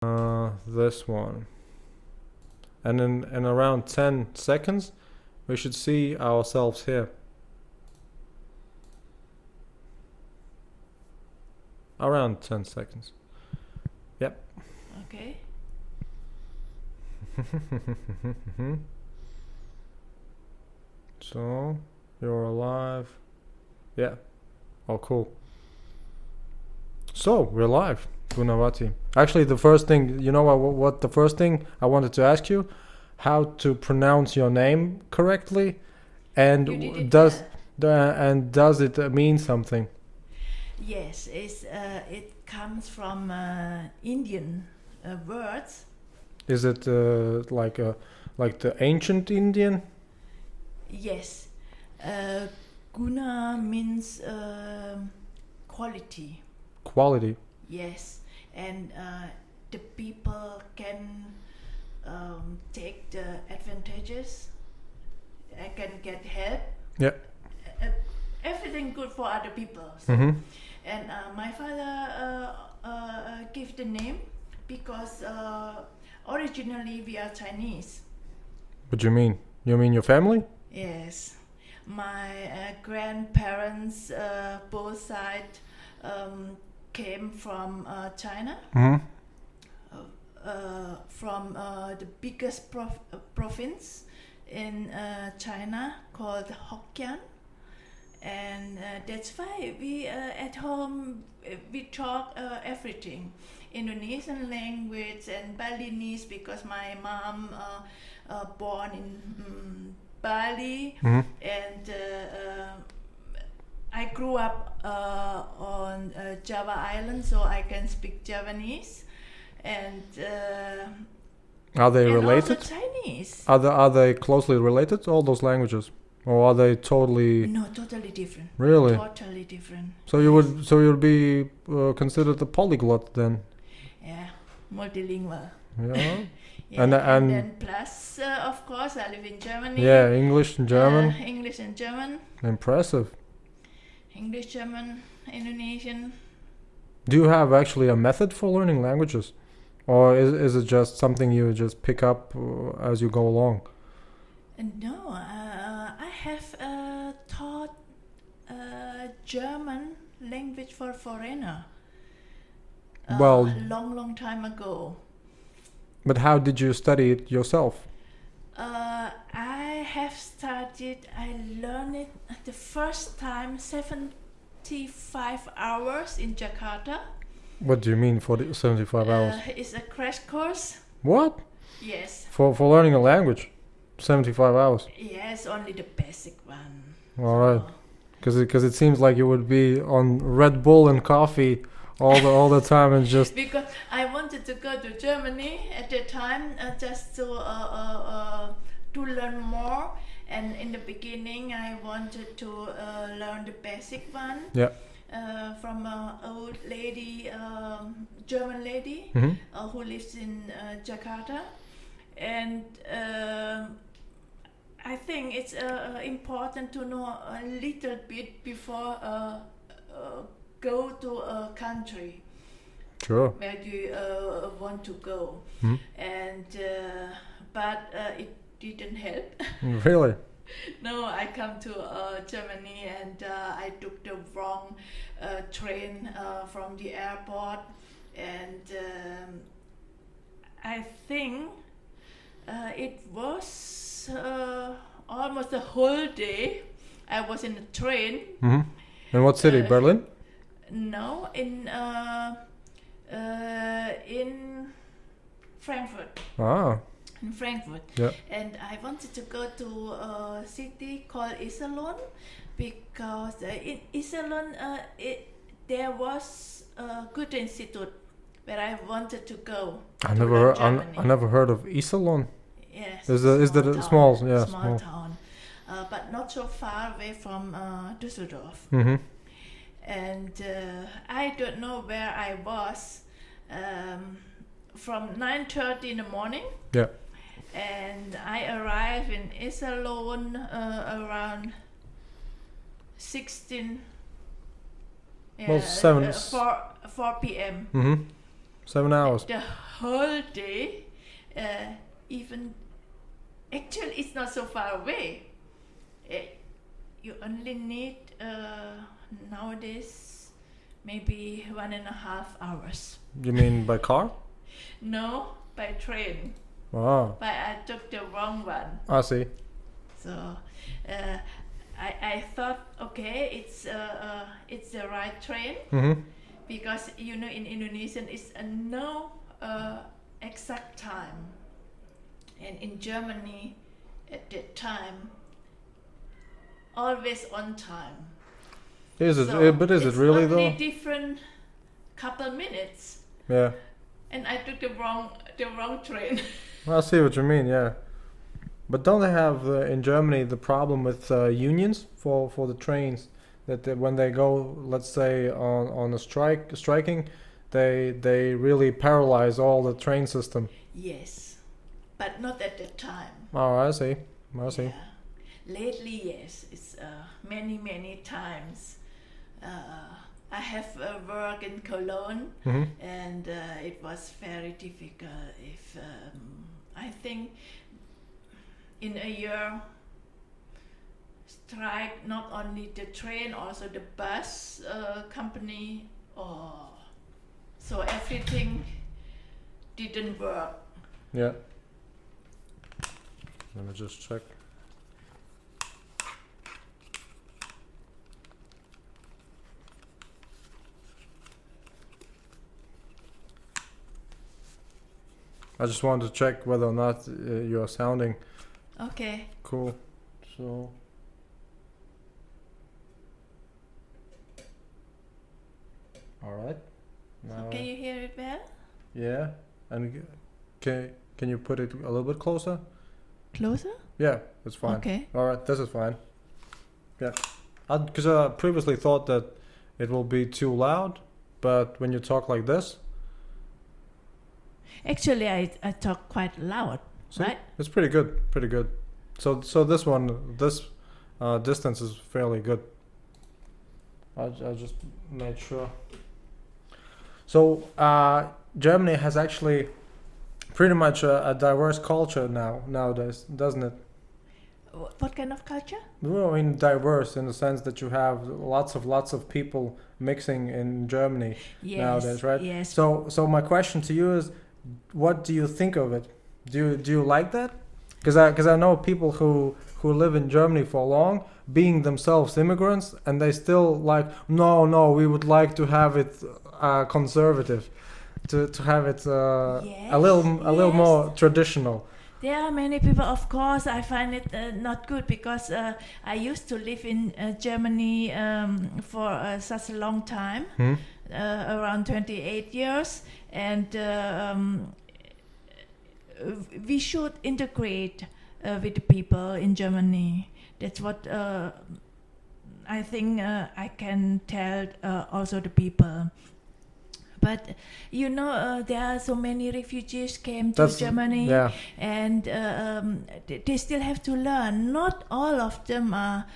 This one. And in around 10 seconds, we should see ourselves here. Around 10 seconds. Yep. Okay. So, you're alive. Yeah. Oh, cool. So, we're live, Gunawati. Actually, the first thing, you know what the first thing I wanted to ask you? How to pronounce your name correctly, and does it mean something? Yes, it comes from Indian words. Is it like the ancient Indian? Yes. Guna means quality. Quality. Yes, and the people can take the advantages. I can get help. Yeah. Everything good for other people. So. Mm-hmm. And my father gave the name because originally we are Chinese. What do you mean? You mean your family? Yes. My grandparents, both sides, came from China. Mm-hmm. From the biggest province in China called Hokkien. And that's why we at home we talk everything, Indonesian language and Balinese, because my mom born in Bali, Mm-hmm. and I grew up on Java Island, so I can speak Javanese, and Are they and related? also Chinese. Are they closely related, all those languages? Or are they totally... No, totally different. Really? Totally different. So you'd be considered a polyglot then? Yeah, multilingual. Yeah. Yeah, And and then plus, of course, I live in Germany. Yeah, English and German. English and German. Impressive. English, German, Indonesian. Do you have actually a method for learning languages? Or is it just something you just pick up as you go along? No, I have taught German language for foreigner. Well, long time ago. But how did you study it yourself? I have studied. I learned it the first time 75 hours in Jakarta. What do you mean for the 75 hours? It's a crash course. What? Yes. For learning a language? 75 hours? Yes, only the basic one. All right. Because it seems like you would be on Red Bull and coffee all the time and just... Because I wanted to go to Germany at the time just to learn more. And in the beginning, I wanted to learn the basic one. Yeah. From an old lady, German lady, Mm-hmm. who lives in Jakarta. And I think it's important to know a little bit before go to a country. Sure. Where you want to go. Mm-hmm. And but it didn't help. Really? No, I come to Germany and I took the wrong train from the airport, and I think it was almost the whole day I was in a train. Mm-hmm. In what city? Berlin? No, in Frankfurt. Ah. In Frankfurt. Yeah. And I wanted to go to a city called Iserlohn because in Iserlohn there was a Goethe Institute where I wanted to go. I never heard of Iserlohn. Yes. Is that a small? Yeah, small town, but not so far away from Düsseldorf. Mm-hmm. And I don't know where I was from 9:30 in the morning. Yeah. And I arrived in Iserlohn around 16. Well, 4 p.m. Mm-hmm. 7 hours. The whole day, even actually it's not so far away. You only need nowadays maybe 1.5 hours. You mean by car? No, by train. Wow. But I took the wrong one. I see. So I thought, okay, it's the right train, because you know in Indonesian it's no exact time, and in Germany at that time always on time. Is it? So But is it it's really only though? different couple minutes, Yeah. and I took the wrong train. I see what you mean. Yeah. But don't they have in Germany the problem with unions for the trains that when they go, let's say on a striking, they really paralyze all the train system. Yes, but not at that time. Oh, I see. I see. Yeah. Lately, yes, it's many times. I have work in Cologne, and it was very difficult. If I think in a year strike not only the train, also the bus company, so everything didn't work. Yeah. Let me just check. I just wanted to check whether or not you are sounding Okay. cool. So all right. Now, Can you hear it well? yeah, and can you put it a little bit closer? Closer? Yeah, that's fine. Okay. All right, this is fine. Yeah, because I previously thought that it will be too loud, but when you talk like this, Actually, I talk quite loud, see, right? it's pretty good, pretty good. So this one, this distance is fairly good. I just made sure. So Germany has actually pretty much a diverse culture nowadays, doesn't it? What kind of culture? Well, I mean diverse in the sense that you have lots of people mixing in Germany nowadays, right? Yes. So my question to you is, what do you think of it? Do you like that? Because I know people who live in Germany for long, being themselves immigrants, and they still like no, we would like to have it conservative, to have it a little more traditional. There are many people, of course. I find it not good because I used to live in Germany for such a long time, around 28 years, and we should integrate with the people in Germany. That's what I think I can tell also the people. But you know, there are so many refugees came to Germany, yeah. and they still have to learn. Not all of them are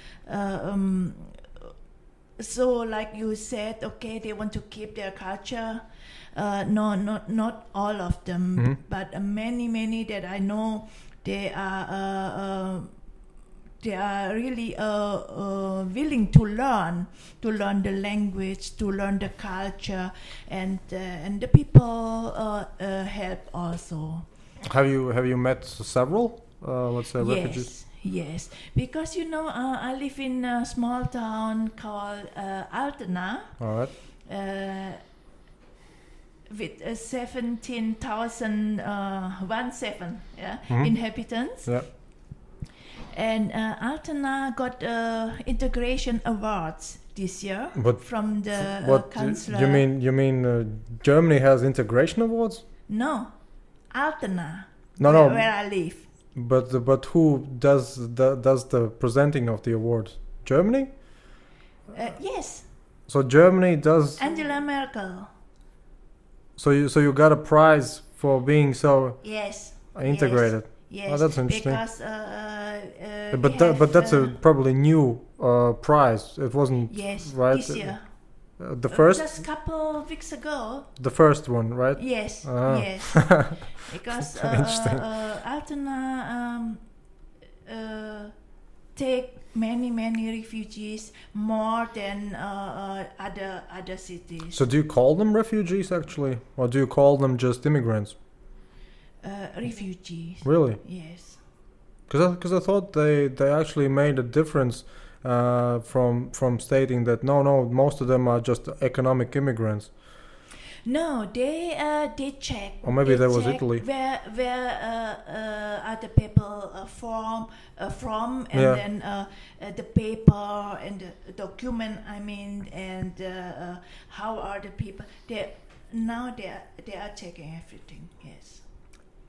so, like you said, okay, they want to keep their culture. No, not all of them, but many that I know, they are really willing to learn the language, to learn the culture, and the people help also. Have you met several, let's say, refugees? Yes, because you know, I live in a small town called Altena. All right. With 17,000 inhabitants. Yeah. And Altena got integration awards this year from the councillor. You mean Germany has integration awards? No, Altena. No. Where I live. But who does the presenting of the awards? Germany? Yes. So Germany does. Angela Merkel. So you got a prize for being so integrated. Yes. Oh, that's interesting. Because but that's a probably new prize. It wasn't yes right this year. The first. Just couple weeks ago. The first one, right? Yes, yes. Because Altona take many refugees, more than other cities. So do you call them refugees actually, or do you call them just immigrants? Refugees. Really? Yes. Because I thought they actually made a difference from stating that no, most of them are just economic immigrants. No, they check. Or maybe that was check Italy. Where are the people from, and then the paper and the document. I mean, and how are the people? They are checking everything. Yes.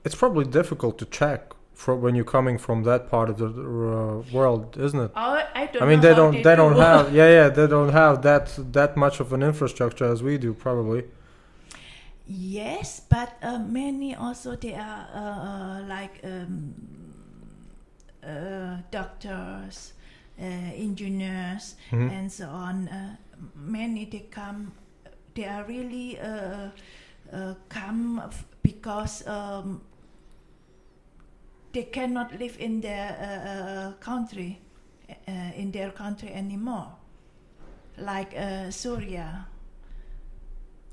It's probably difficult to check when you're coming from that part of the world, isn't it? I don't. I mean, know they don't have they don't have that much of an infrastructure as we do, probably. Yes, but many also they are like doctors, engineers, and so on. Many they come. They are really come because they cannot live in their country anymore, like Syria.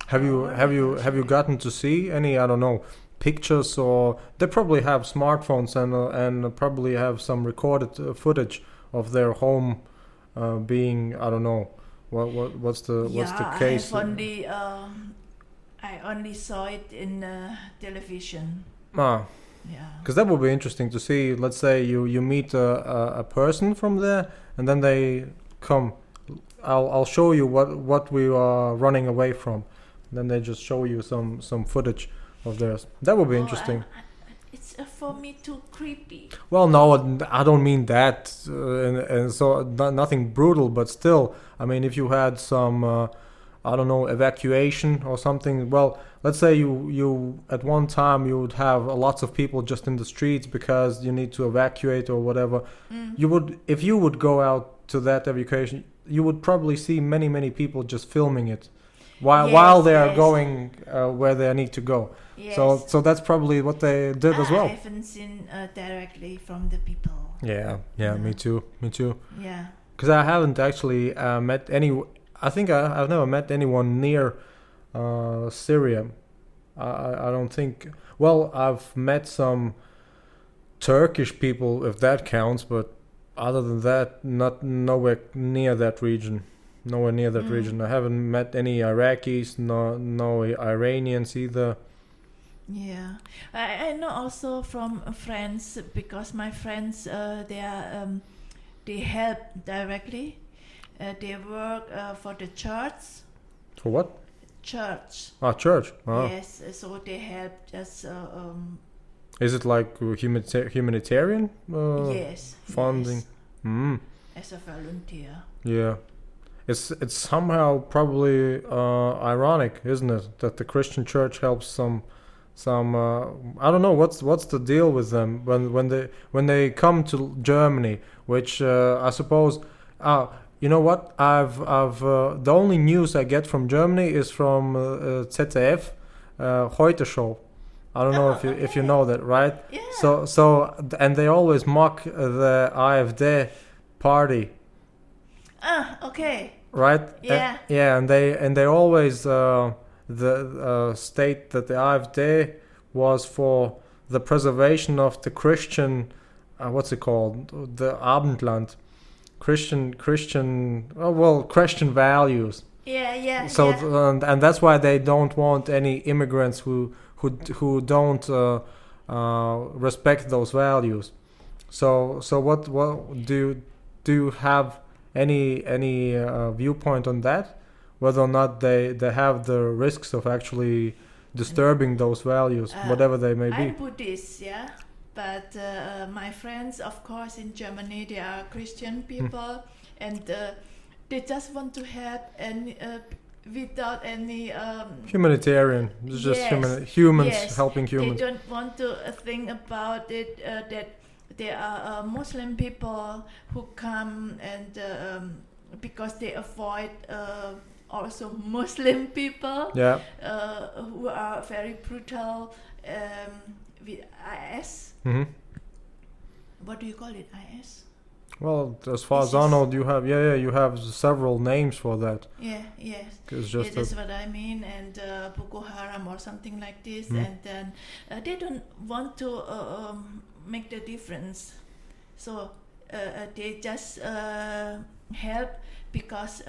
Have you gotten to see any, I don't know, pictures, or they probably have smartphones and probably have some recorded footage of their home being, I don't know, what's the case? I only saw it in television. Yeah, because that would be interesting to see. Let's say you meet a person from there, and then they come. I'll show you what we are running away from. Then they just show you some footage of theirs. That would be interesting. It's for me too creepy. Well, no, I don't mean that, and so nothing brutal, but still, I mean, if you had some, I don't know, evacuation or something. Well, let's say you at one time you would have lots of people just in the streets because you need to evacuate or whatever. You would, if you would go out to that evacuation, you would probably see many people just filming it. While they are going where they need to go. Yes. So that's probably what they did as well. I haven't seen directly from the people. Yeah, me too. Yeah. Because I haven't actually met any. I think I've never met anyone near Syria. I don't think. Well, I've met some Turkish people, if that counts, but other than that, nowhere near that region. Nowhere near that region. I haven't met any Iraqis, no Iranians either. Yeah, I know also from friends, because my friends they help directly. They work for the church. For what? Church. Church. Yes, so they help just. Is it like humanitarian? Yes. Funding. Yes. As a volunteer. Yeah. It's somehow probably ironic, isn't it, that the Christian church helps some I don't know what's the deal with them when they come to Germany, which I suppose you know what, I've the only news I get from Germany is from ZDF Heute Show. I don't know if you know that, right? Yeah. So and they always mock the AfD party. Okay. Right. Yeah. And they always state that the AfD was for the preservation of the Christian, what's it called? The Abendland, Christian values. Yeah. So and that's why they don't want any immigrants who don't respect those values. So what do you have any viewpoint on that, whether or not they have the risks of actually disturbing those values, whatever they may be? I'm Buddhist, yeah, but my friends, of course, in Germany, they are Christian people, and they just want to help, and without any humanitarian. It's just humans helping humans. They don't want to think about it that there are Muslim people who come and because they avoid also Muslim people Yeah. who are very brutal with IS. Mm-hmm. What do you call it? IS? Well, as far as I know, you have several names for that. Yeah, yes. It's just that's what I mean, and Boko Haram or something like this, and then they don't want to make the difference, so they just help because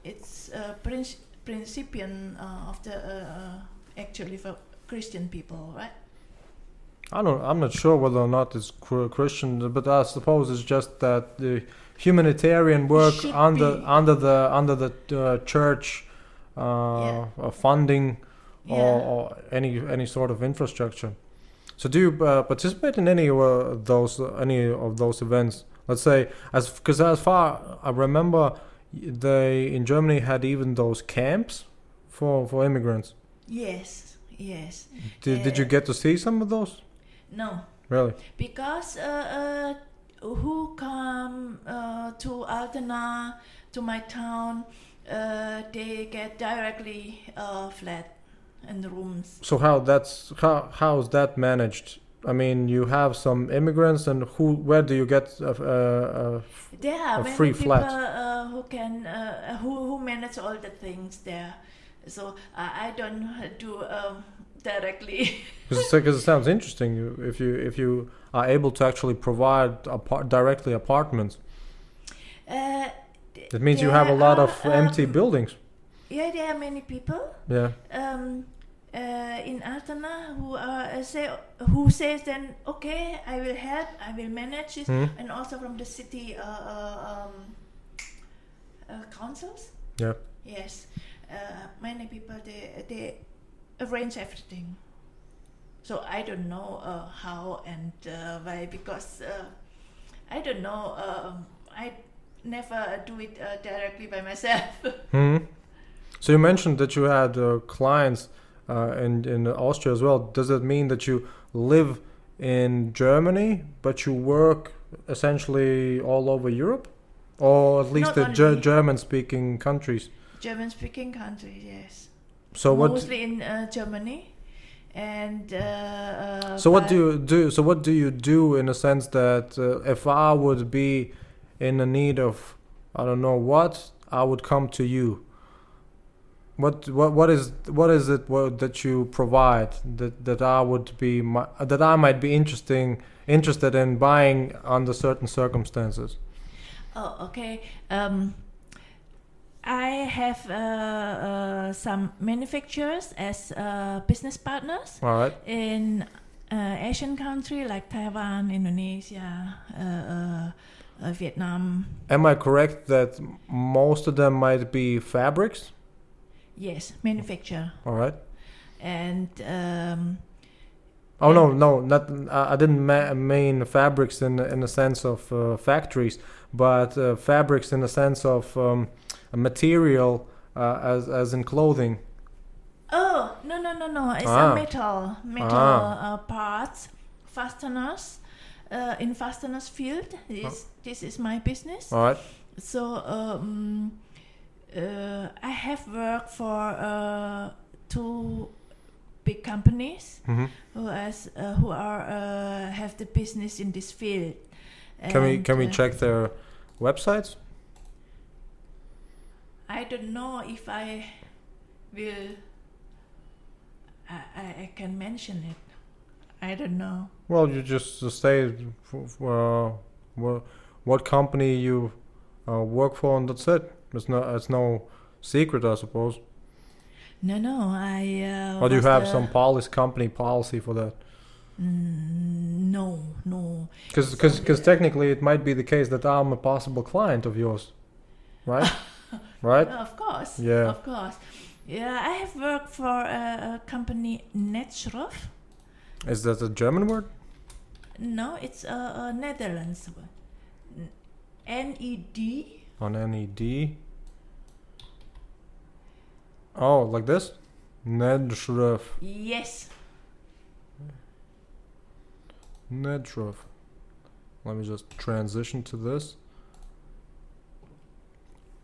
it's principian of the actually for Christian people, right? I'm not sure whether or not it's Christian, but I suppose it's just that the humanitarian work under the church funding or any sort of infrastructure. So do you participate in any of those events? Let's say, because as far I remember, they in Germany had even those camps for immigrants. Yes. Did you get to see some of those? No. Really? Because who come to Altena, to my town, they get directly flat and rooms. So how is that managed? I mean, you have some immigrants, and where do you get there are a free many flat? people who can who manage all the things there. So I don't do directly. Because it sounds interesting if you are able to actually provide directly apartments. It means you have a lot of empty buildings. Yeah, there are many people. Yeah. In Altena who says then okay, I will help, I will manage this, and also from the city councils. Yeah. Yes, many people they arrange everything. So I don't know how and why, because I don't know. I never do it directly by myself. So you mentioned that you had clients in Austria as well. Does that mean that you live in Germany but you work essentially all over Europe, or at least the German-speaking countries? German-speaking countries, yes. So mostly in Germany, and so what do you do? So what do you do in a sense that if I would be in the need of, I don't know what, I would come to you. What is it that you provide that I would be that I might be interested in buying under certain circumstances? Oh, okay. I have some manufacturers as business partners. All right. In Asian country like Taiwan, Indonesia, Vietnam. Am I correct that most of them might be fabrics? Yes, manufacture. All right. And no, not. I didn't mean fabrics in the sense of factories, but fabrics in the sense of a material as in clothing. Oh, no. It's a metal parts, fasteners. In fasteners field, this is my business. All right. So I have worked for 2 big companies who have the business in this field. Can we check their websites? I don't know if I will. I can mention it. I don't know. Well, you just say what company you work for, and that's it. It's no secret, I suppose. No. Or do you have some company policy for that? No. Because technically it might be the case that I'm a possible client of yours, right? Right? Of course. Yeah. Of course. Yeah, I have worked for a company Netschroff. Is that a German word? No, it's a Netherlands word. N-E-D. On N-E-D. Oh, like this? Netschroff. Yes. Netschroff. Let me just transition to this.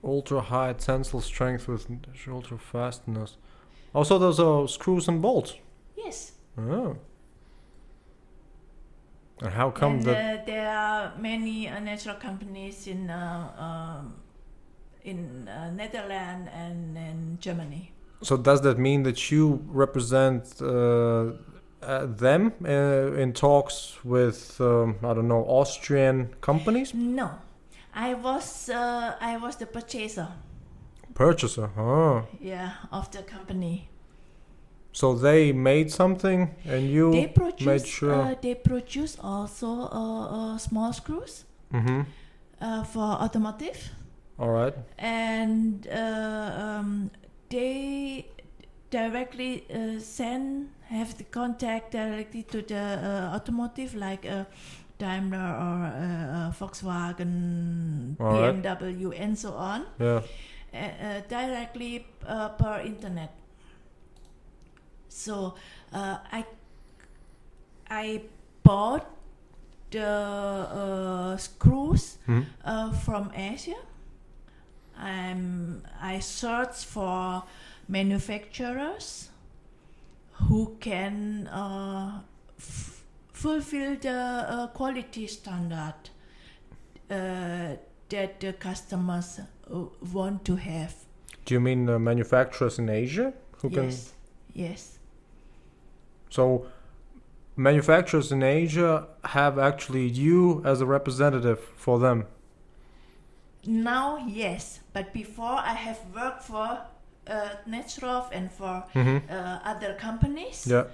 Ultra high tensile strength with ultra fastness. Also, those are screws and bolts. Yes. Oh. And how come that? There are many natural companies in Netherlands and in Germany. So does that mean that you represent them in talks with I don't know, Austrian companies? No, I was the purchaser. Purchaser, oh. Yeah, of the company. So they made something, and you made sure. They produce also small screws for automotive. All right. And they directly have the contact directly to the automotive, like Daimler or Volkswagen, all BMW, right. And so on. Yeah. Directly per internet. So I bought the screws from Asia. I searched for manufacturers who can fulfill the quality standard that the customers want to have. Do you mean manufacturers in Asia who can? Yes. So manufacturers in Asia have actually you as a representative for them. Now, yes, but before I have worked for Netrov and for other companies. Yeah.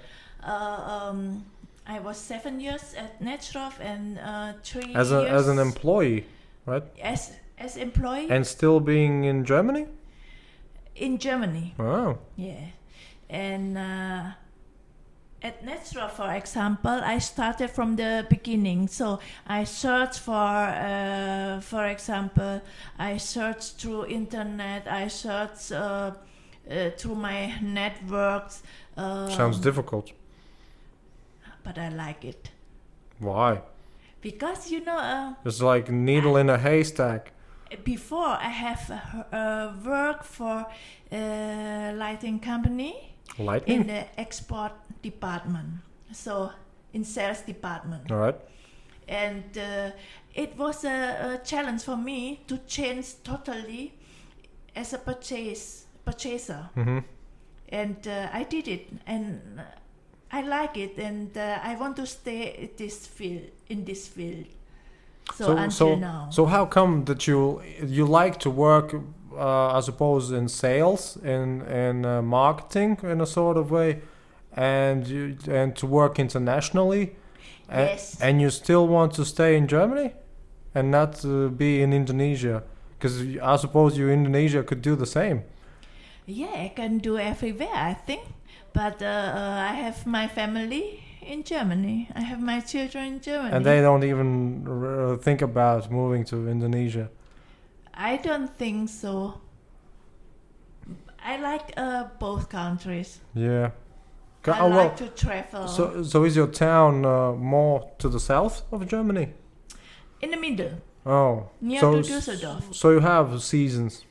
I was 7 years at Netrov and 3 years as an employee, right? As employee. And still being in Germany? In Germany. Oh. Yeah, and at Netrov, for example, I started from the beginning. So I searched for example, I searched through internet. I searched through my networks. Sounds difficult. But I like it. Why? Because it's like needle in a haystack. Before I have worked for a lighting company. Lighting? In the export department, so in sales department. All right. And it was a challenge for me to change totally as a purchaser. And I did it, and I like it, and I want to stay in this field. So until now. So how come that you like to work? I suppose in sales, in marketing, in a sort of way, and to work internationally. Yes. And you still want to stay in Germany, and not be in Indonesia, because I suppose you Indonesia could do the same. Yeah, I can do everywhere, I think, but I have my family in Germany. I have my children in Germany. And they don't even think about moving to Indonesia. I don't think so. I like both countries. Yeah. I like to travel. So is your town more to the south of Germany? In the middle. Oh. Near to Düsseldorf. So you have seasons.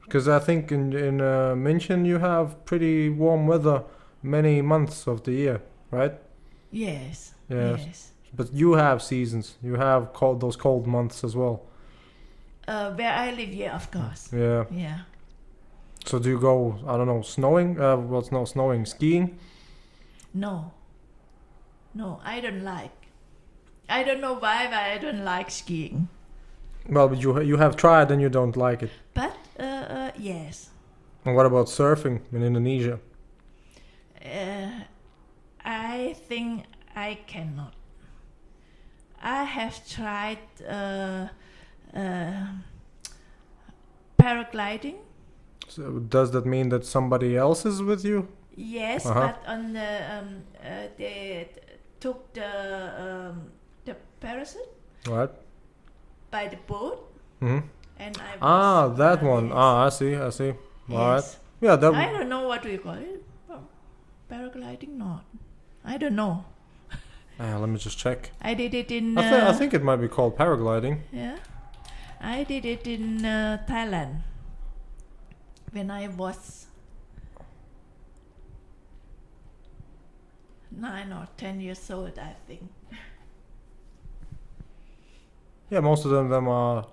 Because I think in München you have pretty warm weather many months of the year, right? Yes. But you have seasons. You have those cold months as well. Where I live, yeah, of course. Yeah. Yeah. So do you go, I don't know, snowing? What's not snowing? Skiing? No, I don't like. I don't know why, but I don't like skiing. Well, but you have tried and you don't like it. But yes. And what about surfing in Indonesia? I think I cannot. I have tried paragliding. So does that mean that somebody else is with you? Yes, but on the they took the parachute. Right. By the boat. Mm-hmm. And I was, that one. Yes. I see. Yes. All right. Yeah, that. I don't know what we call it. Paragliding, not. I don't know. Let me just check. I did it in. I think it might be called paragliding. Yeah, I did it in Thailand. when I was 9 or 10 years old, I think. Yeah, most of them are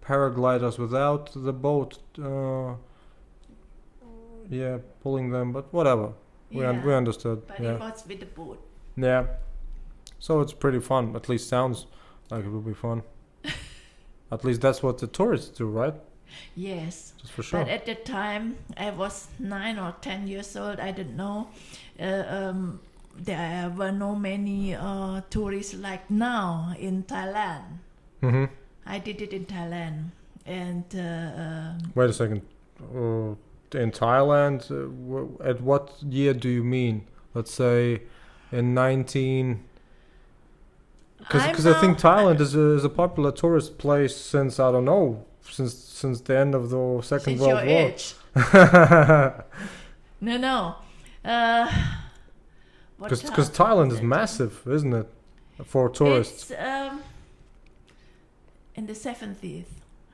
paragliders without the boat. Pulling them, but whatever. We understood. But it was with the boat. Yeah. So it's pretty fun. At least sounds like it will be fun. At least that's what the tourists do, right? Yes. Just for sure. But at the time, I was 9 or 10 years old. I don't know. There were no many tourists like now in Thailand. Mm-hmm. I did it in Thailand. And wait a second. In Thailand, at what year do you mean? Let's say in 19... Because I think Thailand is a popular tourist place since, I don't know, since the end of the Second World War. Age. No. Because Thailand is massive, isn't it, for tourists? It's in the 70s,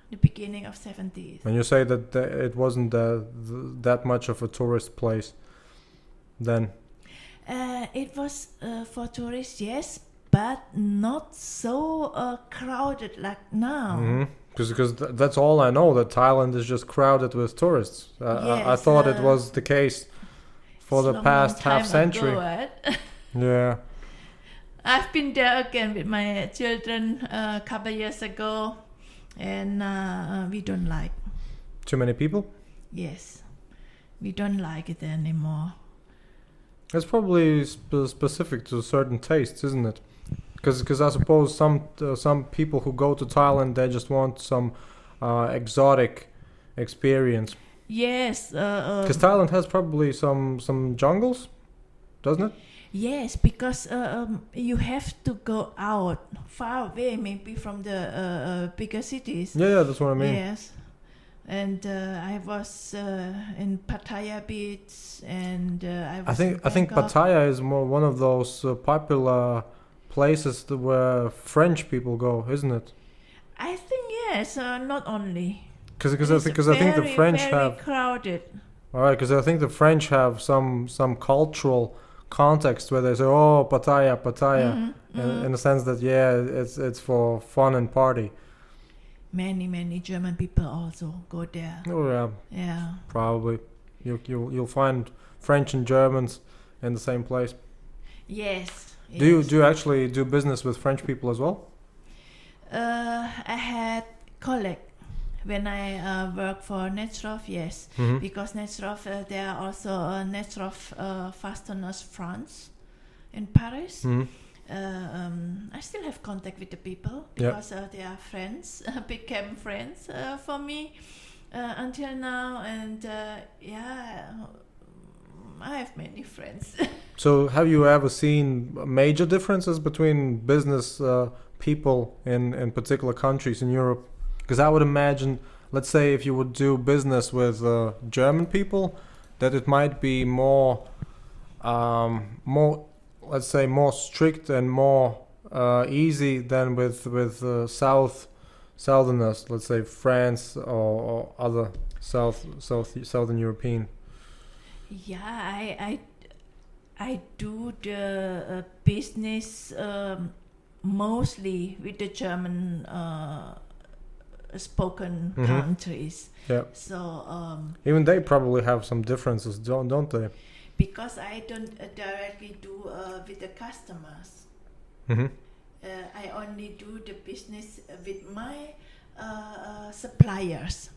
the beginning of 70s. And you say that it wasn't that much of a tourist place then? It was for tourists, yes, but not so crowded like now. Mm-hmm. Because that's all I know, that Thailand is just crowded with tourists. Yes, I thought it was the case for the past half century. Ago, right? Yeah. I've been there again with my children a couple years ago, and we don't like. Too many people? Yes, we don't like it anymore. It's probably specific to certain tastes, isn't it? Because I suppose some people who go to Thailand, they just want some exotic experience. Yes. Because Thailand has probably some jungles, doesn't it? Yes, because you have to go out far away, maybe from the bigger cities. Yeah, that's what I mean. Yes. And I was in Pattaya Beach, and I think Pattaya is more one of those popular places where French people go, isn't it? I think yes, not only. Because I think the French have crowded. All right, because I think the French have some cultural context where they say, "Oh, Pattaya," in the sense that it's for fun and party. Many German people also go there. Oh yeah. Yeah. Probably, you'll find French and Germans in the same place. Yes. Do you actually do business with French people as well? I had colleague when I worked for Netrov, yes, because Netrov there are also Netrov Fasteners France in Paris. I still have contact with the people because they are friends, became friends for me until now, and I have many friends. So have you ever seen major differences between business people in particular countries in Europe? Because I would imagine, let's say if you would do business with German people, that it might be more let's say more strict and more easy than with southerners, let's say France or other southern European. Yeah, I do the business mostly with the German spoken countries. Yeah. So even they probably have some differences, don't they? Because I don't directly do with the customers. I only do the business with my suppliers.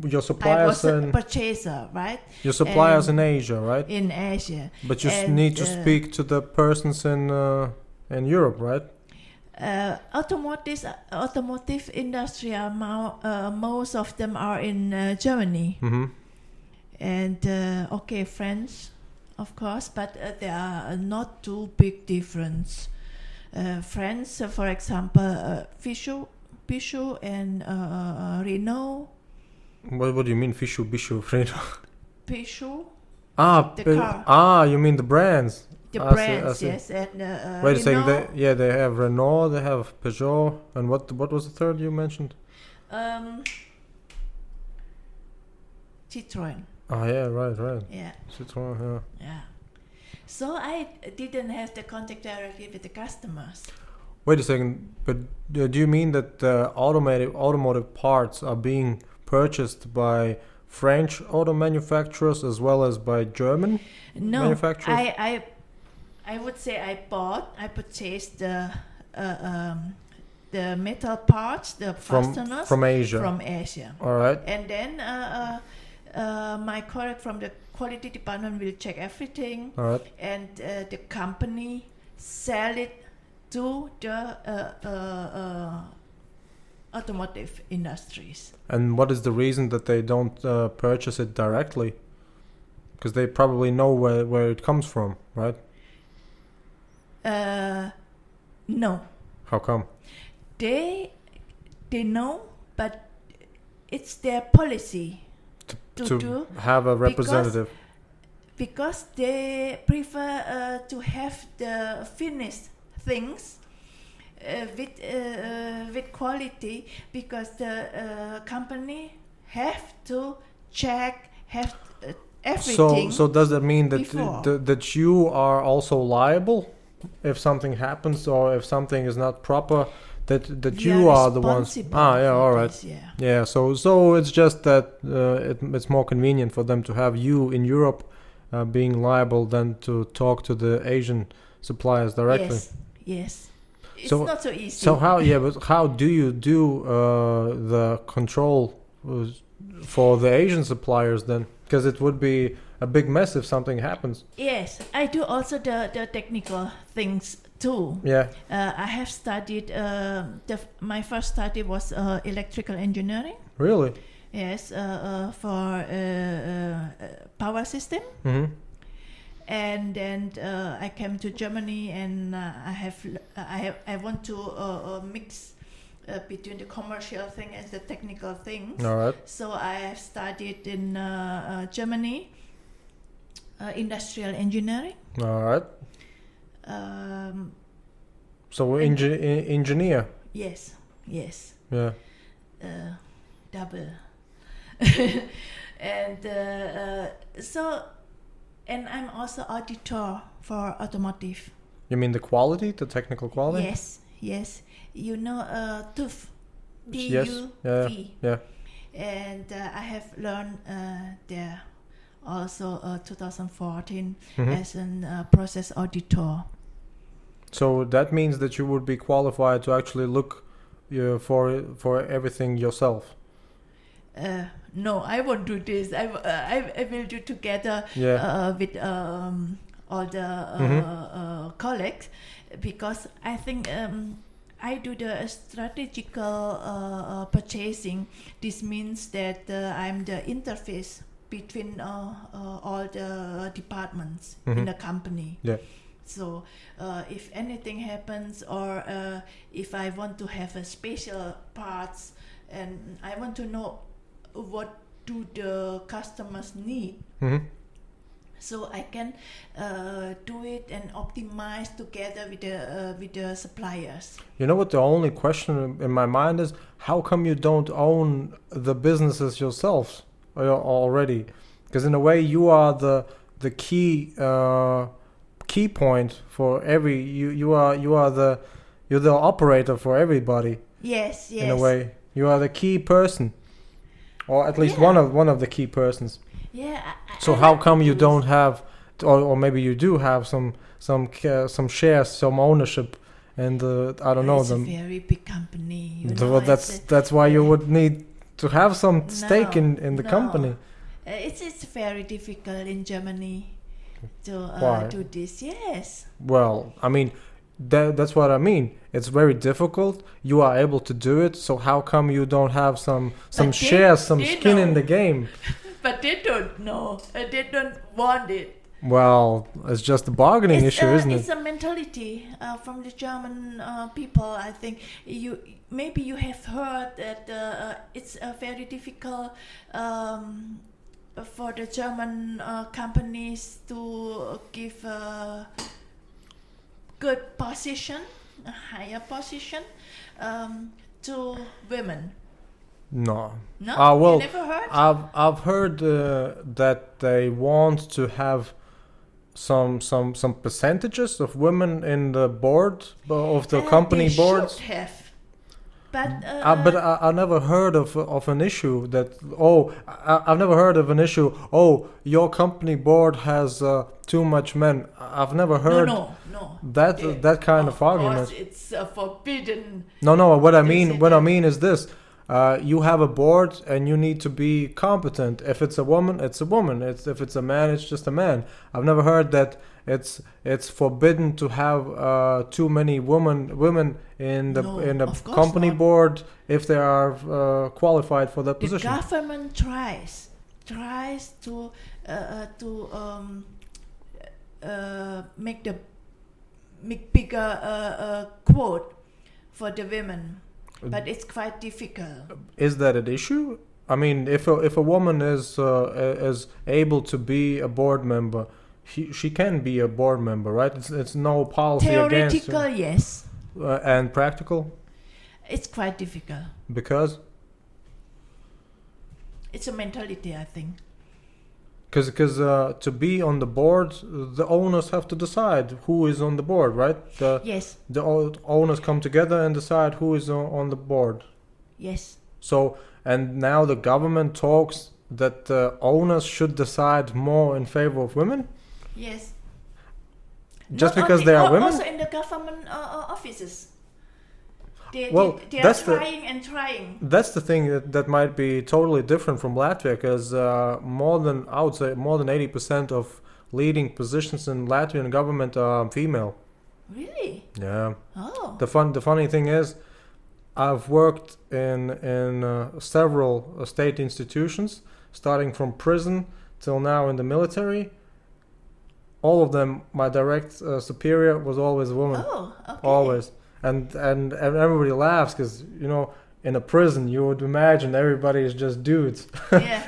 Your suppliers I was a purchaser, right? Your suppliers in Asia, right? In Asia. But you need to speak to the persons in Europe, right? Automotive industry are most of them are in Germany. And French, of course, but there are not too big difference. France, for example, Peugeot and Renault. What do you mean, Peugeot, Renault? Peugeot. The car. You mean the brands? The brands, yes. And wait a second. They have Renault, they have Peugeot, and what was the third you mentioned? Citroen. Oh yeah, right. Yeah. Citroen, yeah. Yeah. So I didn't have the contact directly with the customers. Wait a second, but do you mean that the automotive parts are being purchased by French auto manufacturers as well as by German manufacturers? I would say I purchased the metal parts, the fasteners from Asia. From Asia. All right. And then my colleague from the quality department will check everything. All right. And the company sell it to the automotive industries. And what is the reason that they don't purchase it directly? Because they probably know where it comes from, right? No. How come? They know, but it's their policy to do, have a representative. Because they prefer to have the finished things with quality, because the company have to check everything. So does that mean that that you are also liable if something happens or if something is not proper? That you are the ones. All right. This, yeah. Yeah. So it's just that it's more convenient for them to have you in Europe being liable than to talk to the Asian suppliers directly. Yes. It's so, not so easy. So how? Yeah, but how do you do the control for the Asian suppliers then? Because it would be a big mess if something happens. Yes, I do also the technical things too. Yeah. I have studied. My first study was electrical engineering. Really? Yes, for power system. Mm-hmm. And then I came to Germany, and I want to mix between the commercial thing and the technical things. All right. So I have studied in Germany industrial engineering. All right. So engineer. Yes. Yeah. Double. And and I'm also auditor for automotive. You mean the quality, the technical quality? Yes. You know, TÜV. Yes. TÜV. Yeah. And I have learned there also 2014 as a process auditor. So that means that you would be qualified to actually look for everything yourself. No, I won't do this. I will do together with all the colleagues, because I think I do the strategical purchasing. This means that I'm the interface between all the departments in the company. Yeah. So if anything happens, or if I want to have a special parts, and I want to know what do the customers need, so I can do it and optimize together with the suppliers. You know what? The only question in my mind is, how come you don't own the businesses yourselves already? Because in a way, you are the key point for every. You're the operator for everybody. Yes. In a way, you are the key person, or at least one of the key persons. Yeah. So how come you don't have, or maybe you do have some shares, some ownership, and I don't know them. It's a very big company. That's why you would need to have some stake in the company. It's very difficult in Germany to do this. Yes. Well, I mean, that's what I mean. It's very difficult. You are able to do it. So how come you don't have some shares, some skin in the game? But they don't know. They don't want it. Well, it's just a bargaining issue, isn't it? It's a mentality from the German people. I think maybe you have heard that it's very difficult for the German companies to give a good position, a higher position to women. No. No, Well, you never heard? I've heard that they want to have some percentages of women in the board of the company they boards. should have. But I never heard of an issue that I've never heard of an issue. Oh, your company board has too much men. I've never heard no. that kind of argument. Course it's forbidden. No. What I to mean, say what I that. mean is this: you have a board, and you need to be competent. If it's a woman, it's a woman. If it's a man, it's just a man. I've never heard that it's forbidden to have too many women in the of course company not. board if they are qualified for that The position. government tries to make bigger quote for the women, but it's quite difficult. Is that an issue? I mean, if a woman is able to be a board member, she can be a board member, right? It's no policy against. Theoretical, yes. And practical, It's quite difficult. because It's a mentality, I think. to be on the board, the owners have to decide who is on the board, right? Yes, The owners come together and decide who is on the board. yes. So, and now the government talks that the owners should decide more in favor of women, Yes. just Not because only- they are women. Also in the government offices. They that's are trying and trying. That's the thing that might be totally different from Latvia, because I would say more than 80% of leading positions in Latvian government are female. Really? Yeah. Oh. The funny thing is, I've worked in several state institutions, starting from prison till now in the military. All of them, my direct superior was always a woman. Oh, okay. Always. And everybody laughs because, in a prison you would imagine everybody is just dudes. Yeah.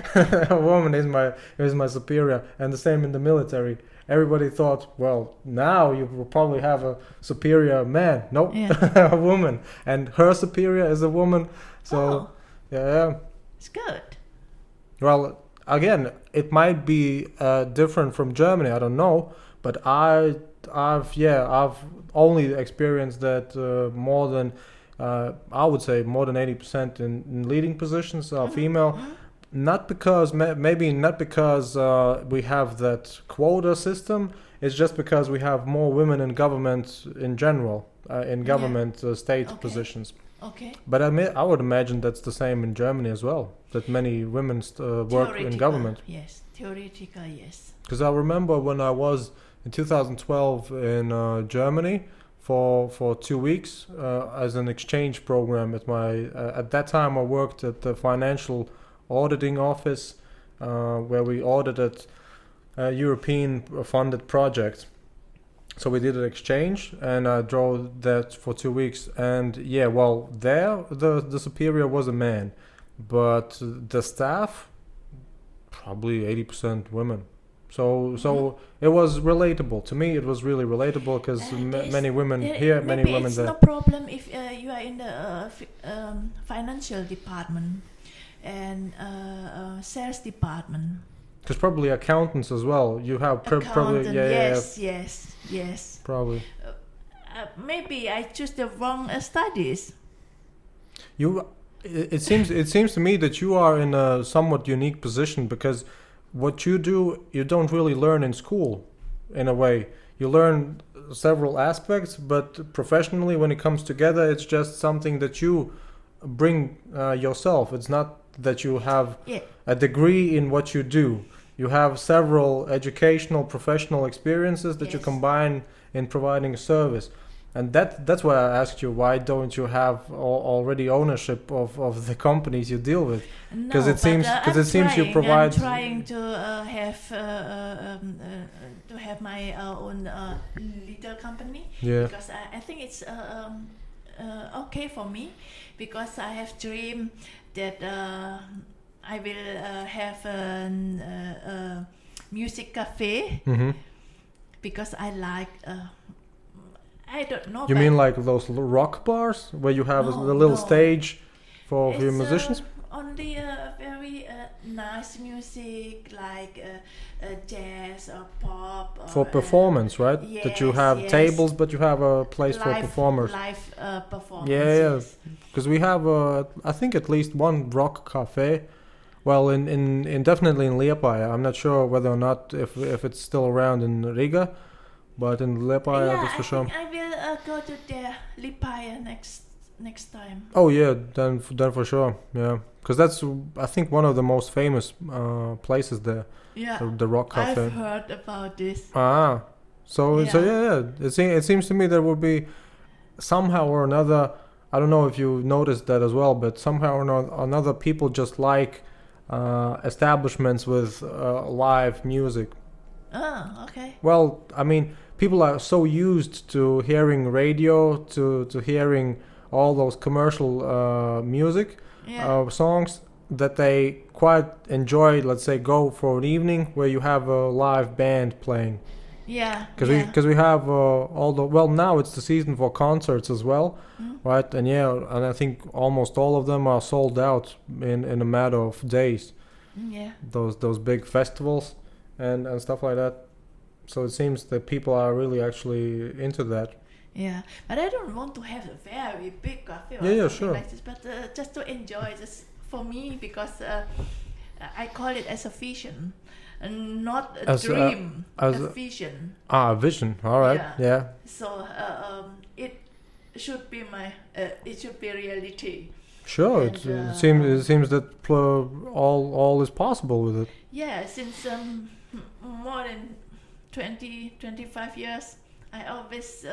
A woman is my superior, and the same in the military. Everybody thought, well, now you will probably have a superior man. Nope, Yeah. a woman, and her superior is a woman. So Oh, yeah. it's good. Well, again, it might be different from Germany. I don't know, but I've only experienced that more than I would say more than 80% in leading positions are female. Mhm. Not because maybe not because we have that quota system. It's just because we have more women in government in general, in government state Okay. positions. Okay. But I would imagine that's the same in Germany as well. That many women work in Theoretical, government. Yes. Theoretical, yes. Because I remember when I was in 2012 in Germany for 2 weeks as an exchange program at that time I worked at the financial auditing office where we audited European funded projects. So we did an exchange, and I drove that for 2 weeks. And yeah, well, there the superior was a man, but the staff probably 80% women. So it was relatable to me. It was really relatable because many women here, many women it's there. no problem if you are in the financial department and sales department. Because probably accountants as well. You have probably Accountant, yeah, yes. probably. Maybe I choose the wrong studies. It seems to me that you are in a somewhat unique position, because what you do, you don't really learn in school. In a way, you learn several aspects, but professionally, when it comes together, it's just something that you bring yourself. It's not that you have a degree in what you do. You have several educational, professional experiences that you combine in providing a service. And that's why I asked you, why don't you have already ownership of the companies you deal with? Because it seems you provide. I'm trying to have my own little company. Yeah. Because I think it's okay for me, because I have dream that I will have a music cafe, because I like. I don't know. You mean like those rock bars where you have the little stage for your musicians? only very nice music like jazz or pop. Or, for performance, right? Yes, that you have tables, but you have a place for performers. Live performance. Yeah, because we have I think at least one rock cafe. Well, in definitely in Liepāja. I'm not sure whether or not if it's still around in Riga, but in Liepāja, that's for sure. I will go to the Liepāja next time. Oh yeah, then for sure, yeah, because that's I think one of the most famous places there. Yeah, the rock cafe. I've heard about this. So yeah. It seems to me there will be somehow or another. I don't know if you noticed that as well, but somehow or another, people just like establishments with live music. Oh, okay. Well, I mean, people are so used to hearing radio, to hearing all those commercial music songs, that they quite enjoy, let's say, go for an evening where you have a live band playing. Yeah. Because we have now it's the season for concerts as well, right? And I think almost all of them are sold out in a matter of days. Yeah. Those big festivals and stuff like that. So it seems that people are really actually into that. Yeah, but I don't want to have a very big cafe or something like this, but just to enjoy this for me, because I call it as a vision, and not a dream, a vision. A vision, all right, yeah. So it should be it should be reality. Sure, and, it seems that all is possible with it. Yeah, since more than 25 years. I always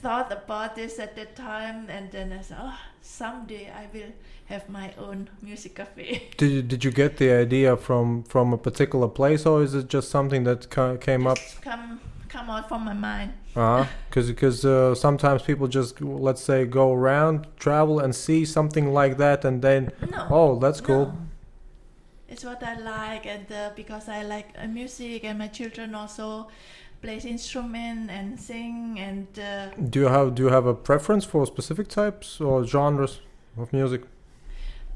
thought about this at that time, and then I said, someday I will have my own music cafe. Did you get the idea from a particular place, or is it just something that came up? Come out from my mind. Because sometimes people just, let's say, go around, travel, and see something like that, and then that's cool. No. It's what I like, and because I like music, and my children also plays instrument and sing. And do you have a preference for specific types or genres of music?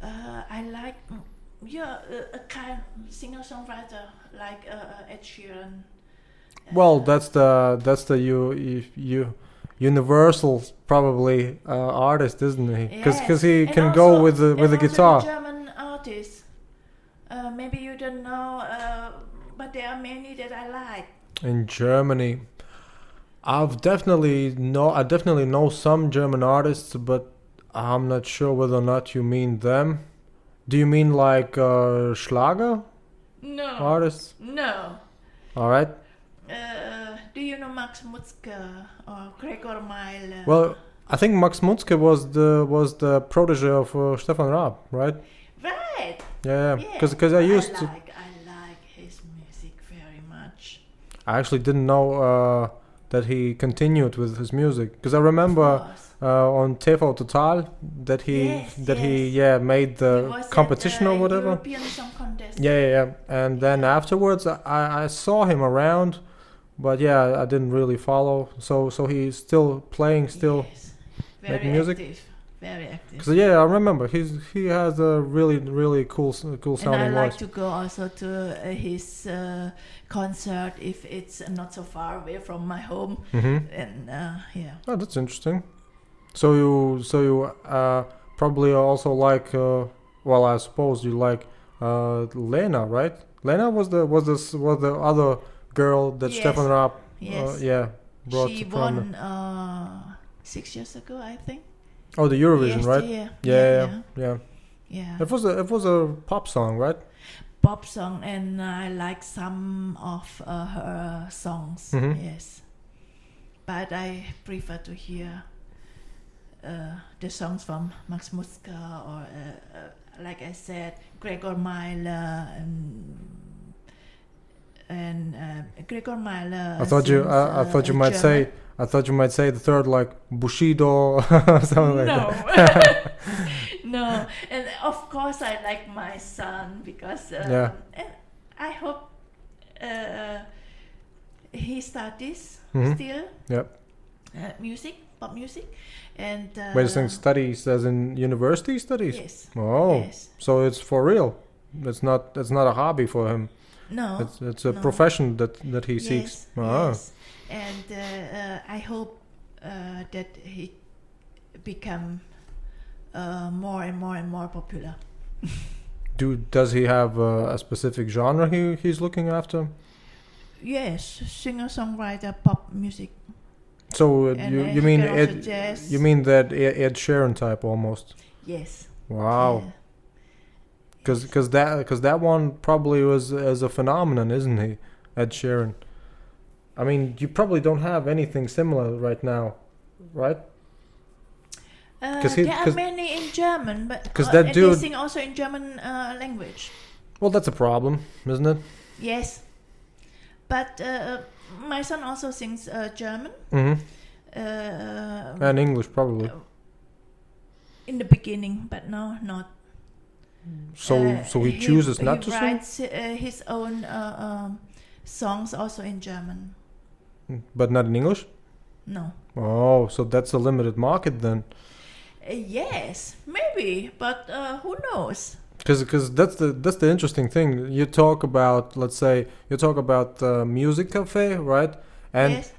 I like a kind singer-songwriter like Ed Sheeran. Well, that's the universal probably artist, isn't he? Because he can go with the guitar. German artist. Maybe you don't know, but there are many that I like. In Germany, I definitely know some German artists, but I'm not sure whether or not you mean them. Do you mean like Schlager? No. Artists? No. All right. Do you know Max Mutzke or Gregor Meiler? Well, I think Max Mutzke was the protege of Stefan Raab, right? Right. Yeah, because I used to. I like his music very much. I actually didn't know that he continued with his music, because I remember on TV Total that he made the competition or whatever. European Song Contest. Yeah. And then afterwards I saw him around, but I didn't really follow. So he's still playing, making music. Active. Very active. Because I remember he has a really cool sounding voice. And I like to go also to his concert if it's not so far away from my home. Mm-hmm. And Oh, that's interesting. So you probably also like I suppose you like Lena, right? Lena was the other girl that Stefan Raab brought. She won 6 years ago, I think. Oh, the Eurovision, right? Yeah. It was a pop song, right? Pop song, and I like some of her songs. Mm-hmm. Yes, but I prefer to hear the songs from Max Mutzke or, like I said, Gregor Meiler and Gregor Meiler. I thought you might say. I thought you might say the third, like Bushido, something like that. No, and of course I like my son because and I hope he studies still. Yep. music, pop music, and Wait a second, studies as in university studies? yes. Oh, Yes. so it's for real. It's not a hobby for him. No. It's a No. profession that he seeks. Ah. Yes. And I hope that he become more and more and more popular. Does he have a specific genre he's looking after? Yes, singer-songwriter, pop music. So And you he mean can also Ed? jazz. You mean that Ed Sheeran type almost? Yes. Wow. Because that one probably was as a phenomenon, isn't he? Ed Sheeran. I mean, you probably don't have anything similar right now, right? There are many in German, but 'Cause that and dude- they sing also in German language. Well, that's a problem, isn't it? Yes, but my son also sings German. Mm-hmm. Uh, And English probably. in the beginning, but now not. So he chooses not to He sing, writes his own songs also in German. but not in English. No. Oh, so that's a limited market then. Yes, maybe, but who knows? Because that's the interesting thing. You talk about, let's say, music cafe, right? And Yes.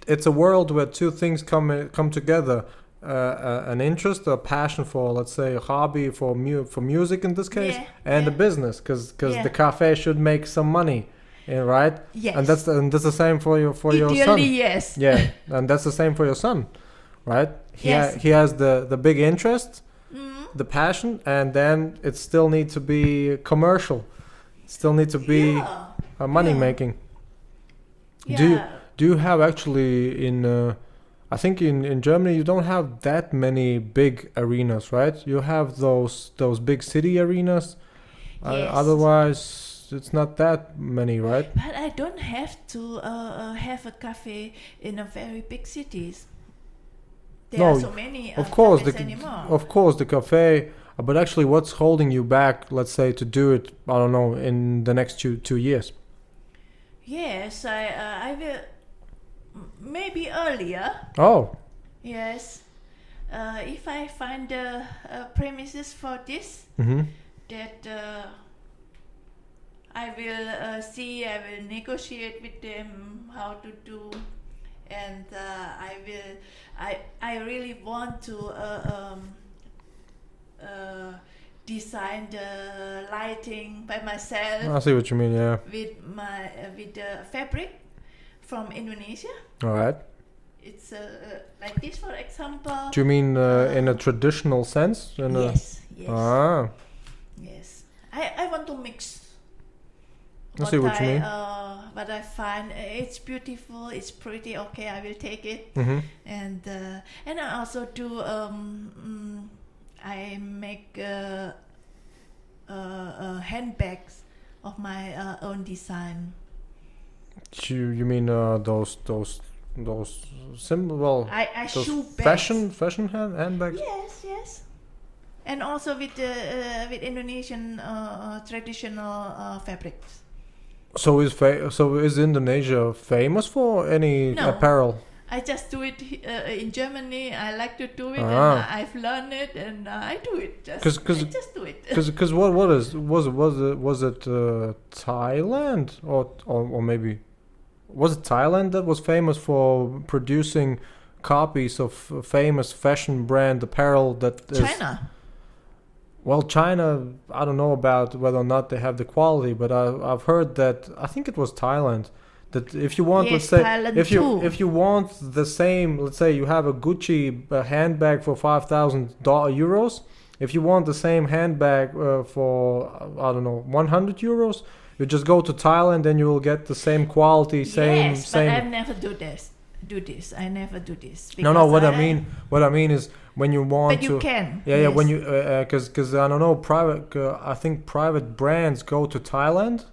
it's a world where two things come together. An interest, a passion for, let's say, a hobby for music in this case, Yeah, and a yeah. business, because Yeah. the cafe should make some money, right? Yes. And that's the same for your son. Ideally, yes. Yeah, and that's the same for your son, right? Yes. He has the big interest, Mm. the passion, and then it still needs to be commercial. It still needs to be Yeah. money Yeah. making. Yeah. Do you have actually I think in Germany you don't have that many big arenas, right? You have those big city arenas. Yes. Otherwise, it's not that many, right? But I don't have to have a cafe in a very big cities. There No, are so many Of course, cafes anymore. the cafe. But actually, what's holding you back? Let's say to do it. I don't know, in the next 2 years. Yes, I will. Maybe earlier. Oh, Yes. If I find the premises for this, mm-hmm. that I will see. I will negotiate with them how to do, and I will. I really want to design the lighting by myself I see what you mean. Yeah. with the fabric from Indonesia. All right. It's like this, for example. Do you mean in a traditional sense? Yes, yes, Ah, yes. I want to mix. I see what you mean. What I find it's beautiful, it's pretty. Okay, I will take it. mm-hmm. And I also do. I make handbags of my own design. You mean those simple? Well, I those shoe bags. fashion handbags. Yes, yes. And also with Indonesian traditional fabrics. So is Indonesia famous for any No. apparel? I just do it in Germany. I like to do it, Ah. and I've learned it, and I do it. I just do it. Because was it Thailand or maybe was it Thailand that was famous for producing copies of famous fashion brand apparel that is, China. Well, China, I don't know about whether or not they have the quality, but I've heard that I think it was Thailand that if you want, Yes, let's say, Thailand if too. you want the same, let's say you have a Gucci handbag for €5,000, if you want the same handbag for I don't know €100, you just go to Thailand and you will get the same quality, same Yes, same. but I never do this. I never do this. No, because what I mean is when you want But you to. can. Yeah, yes. when you, because I don't know, I think private brands go to Thailand.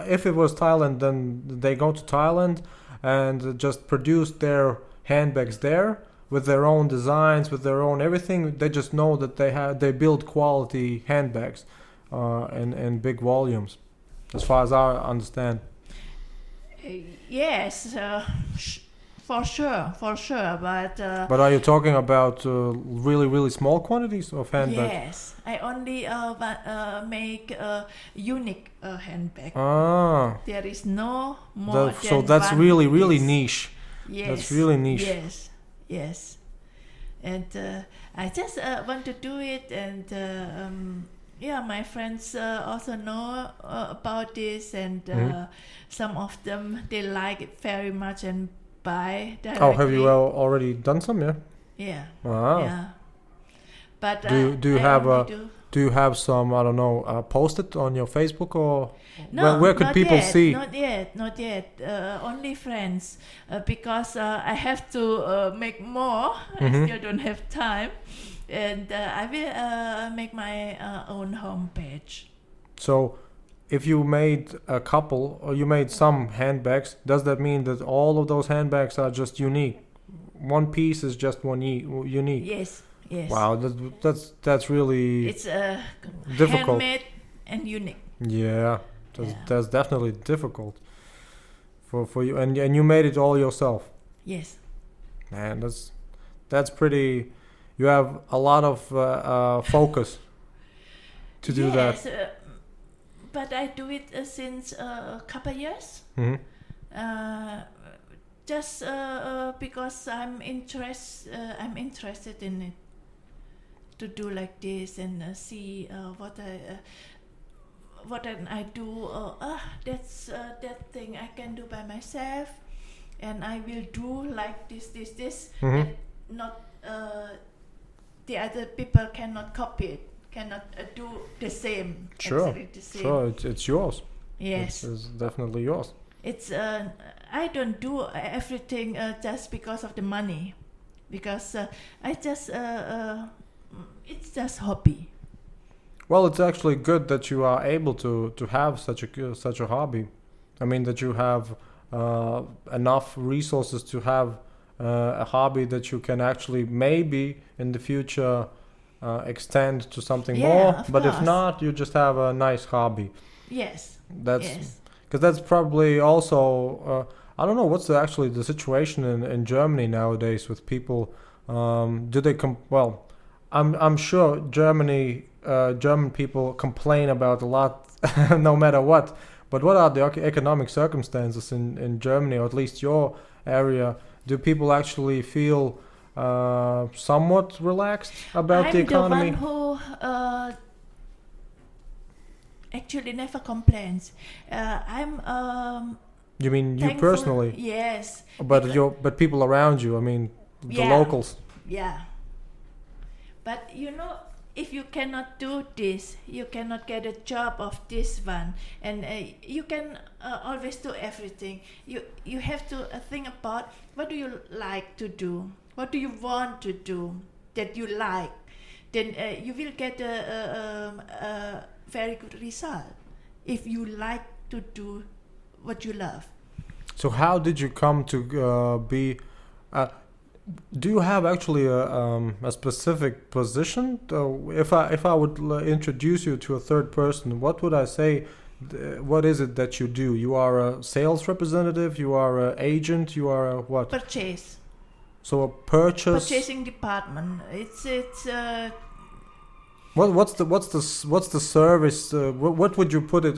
If it was Thailand, then they go to Thailand and just produce their handbags there with their own designs, with their own everything. They just know that they build quality handbags, in big volumes, as far as I understand. Yes, for sure. But are you talking about really, really small quantities of handbags? yes, I only make a unique handbag. Ah, There is no more than so that's one really, really piece. niche. Yes, That's really niche. Yes, and I just want to do it, and my friends also know about this, and some of them they like it very much and buy directly. Oh, have you already done some? Yeah. Yeah. Wow. Yeah. But Do you I have only do. Do you have some, I don't know, post it on your Facebook, or No, where could not people yet, see? Not yet. Only friends, because I have to make more. I still don't have time, and I will make my own homepage. So, if you made a couple or you made some handbags, does that mean that all of those handbags are just unique? One piece is just unique. Yes. Wow, that's really It's difficult. handmade and unique. Yeah, that's definitely difficult for you, and you made it all yourself. Yes. Man, that's pretty. You have a lot of focus to do that. Yes, but I do it since a couple years. Just because I'm interested in it, to do like this and see what I do. That's that thing I can do by myself, and I will do like this. And not the other people cannot copy it, cannot do the same. Sure, exactly the same. sure, it's yours. Yes, it's definitely yours. It's I don't do everything just because of the money, because I just it's just hobby. Well, it's actually good that you are able to have such a hobby. I mean, that you have enough resources to have a hobby that you can actually maybe in the future extend to something more. But if not, you just have a nice hobby. Yes. That's because that's probably also I don't know what's actually the situation in Germany nowadays with people. Do they well? I'm sure German people complain about a lot, no matter what. But what are the economic circumstances in Germany, or at least your area? Do people actually feel somewhat relaxed about the economy? I'm the one who actually never complains. I'm. You mean you thankful, personally? Yes. But people around you. I mean, the locals. Yeah. But if you cannot do this, you cannot get a job of this one, and you can always do everything. You have to think about what do you like to do, what do you want to do that you like. Then you will get a very good result if you like to do what you love. So how did you come to be? Do you have actually a specific position? If I would introduce you to a third person, what would I say? What is it that you do? You are a sales representative. You are an agent. You are a what? Purchase. So a purchasing department. It's. What's the service? What would you put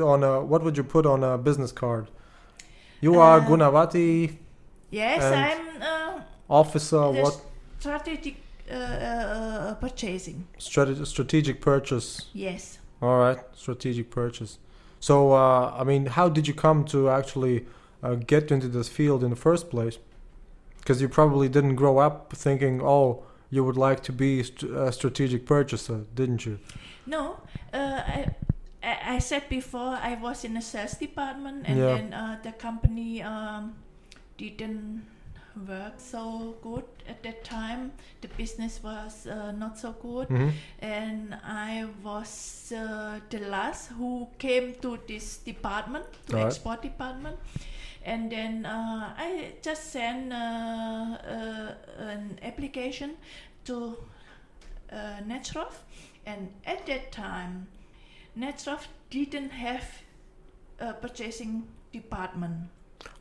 on a business card? You are Gunawati. Yes, I'm. Officer, what? Strategic purchasing. Strategic purchase. Yes. All right, strategic purchase. So, I mean, how did you come to actually get into this field in the first place? Because you probably didn't grow up thinking, oh, you would like to be a strategic purchaser, didn't you? No, I said before I was in the sales department, and then the company didn't work so good at that time. The business was not so good, and I was the last who came to this department, to export department. And then I just sent an application to Netrov, and at that time Netrov didn't have a purchasing department.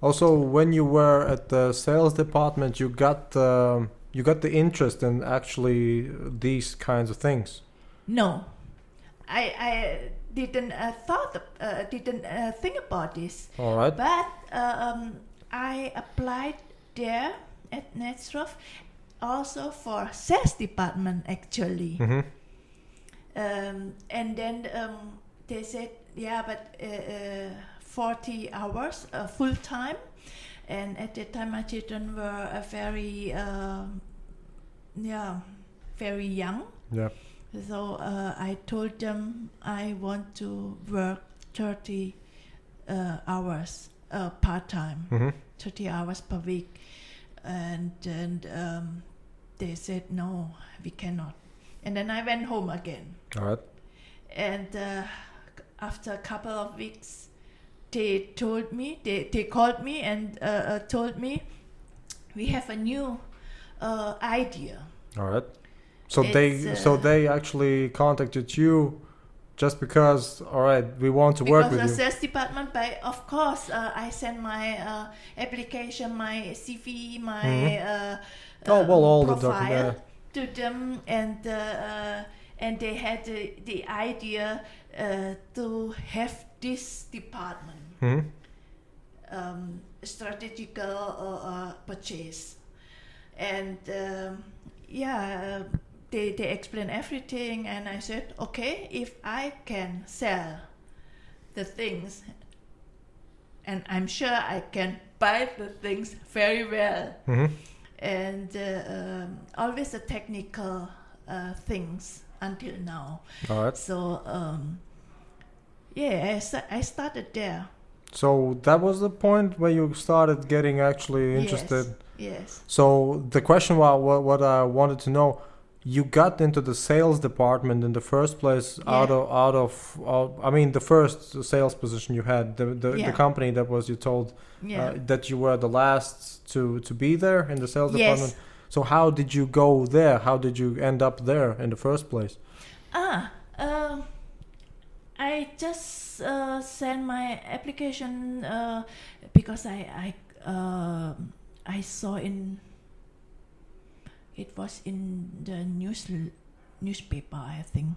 Also, when you were at the sales department, you got the interest in actually these kinds of things. No, I didn't didn't think about this. All right. But I applied there at Netstrof also for sales department actually. Mm-hmm. And then they said, yeah, but 40 hours full time. And at that time my children were very very young. Yeah. So I told them I want to work 30 hours part-time, Mm-hmm. 30 hours per week. And they said, no, we cannot. And then I went home again. All right. And after a couple of weeks, they told me, they called me and told me, we have a new idea. All right. So It's, they actually contacted you just because, all right, we want to work with Because you. the sales department, of course, I sent my application, my CV, my all the profile to them, and they had the idea to have this department, Mm-hmm. strategical purchase, and they explained everything, and I said, okay, if I can sell the things, and I'm sure I can buy the things very well, Mm-hmm. and always the technical things until now. All right. So I started there. So that was the point where you started getting actually interested. Yes. So the question, what I wanted to know, you got into the sales department in the first place out of I mean the first sales position you had, the company that was, you told that you were the last to be there in the sales department. So how did you go there? How did you end up there in the first place? I just sent my application because I saw it was in the newspaper, I think.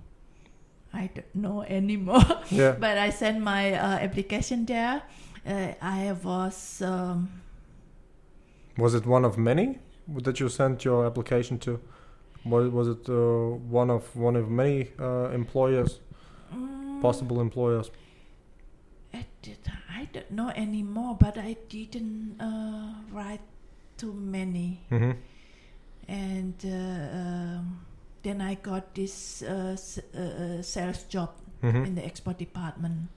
I don't know anymore. Yeah. But I sent my application there. I was. Was it one of many that you sent your application to? Was it one of many employers, possible employers? I don't know anymore, but I didn't write too many. Mm-hmm. And then I got this sales job Mm-hmm. in the export department,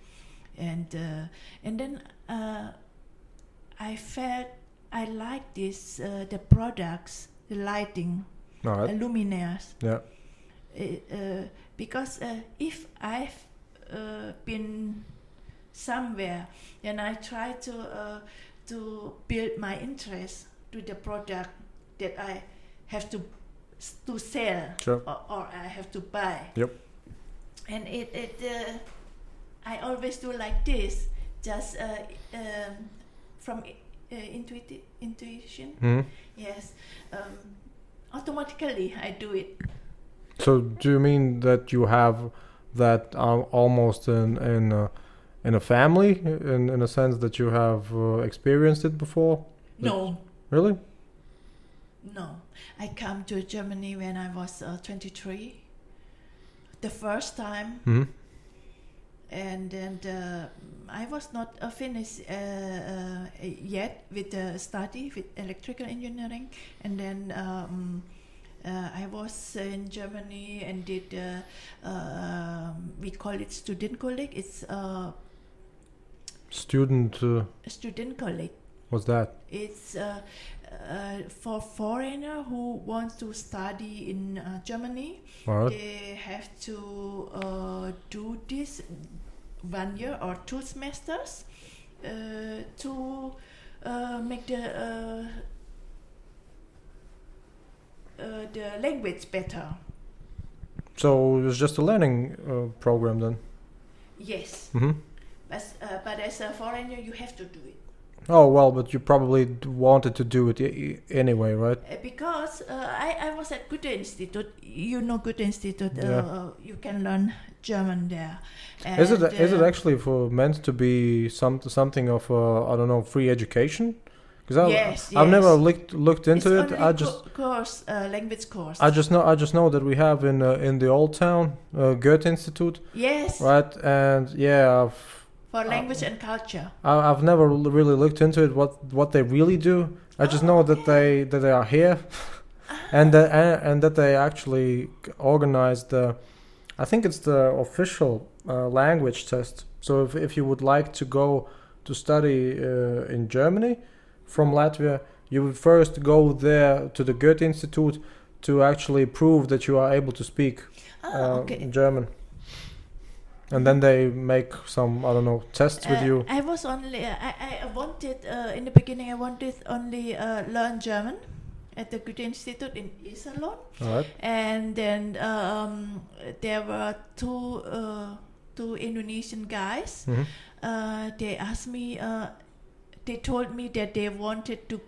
and then I felt I like this the products, the lighting, All right. luminaires. Yeah. Because if I've been somewhere, then I try to build my interest to the product that I have to sell, Sure. or I have to buy. Yep. And I always do like this, just from intuition. Mm-hmm. Yes, automatically I do it. So do you mean that you have that almost in a family, in a sense that you have experienced it before? No. Really? No, I come to Germany when I was 23, the first time, Mm-hmm. and then I was not finished yet with the study with electrical engineering, and then I was in Germany and did we call it student colleague. It's Student. student colleague. What's that? It's for foreigner who want to study in Germany. All right. They have to do this 1 year or 2 semesters to make the language better. So it's just a learning program then. Yes, Mm-hmm. but as a foreigner you have to do it. Oh well, but you probably wanted to do it anyway, right? Because I was at Goethe Institute. You know Goethe Institute. Yeah. You can learn German there. Is it And, actually meant to be something of I don't know, free education? Because I've never looked into it's it. Only I just language course. I just know that we have in the old town Goethe Institute. Yes. Right, and yeah, For language and culture. I've never really looked into it. What they really do. I just know that they are here, and that they actually organize I think it's the official language test. So if you would like to go to study in Germany from Latvia, you would first go there to the Goethe Institute to actually prove that you are able to speak German. And then they make some, I don't know, tests with you. I was only, I wanted, in the beginning, I wanted only learn German at the Goethe Institute in Iserlohn. All right. And then there were two Indonesian guys. Mm-hmm. They asked me, they told me that they wanted to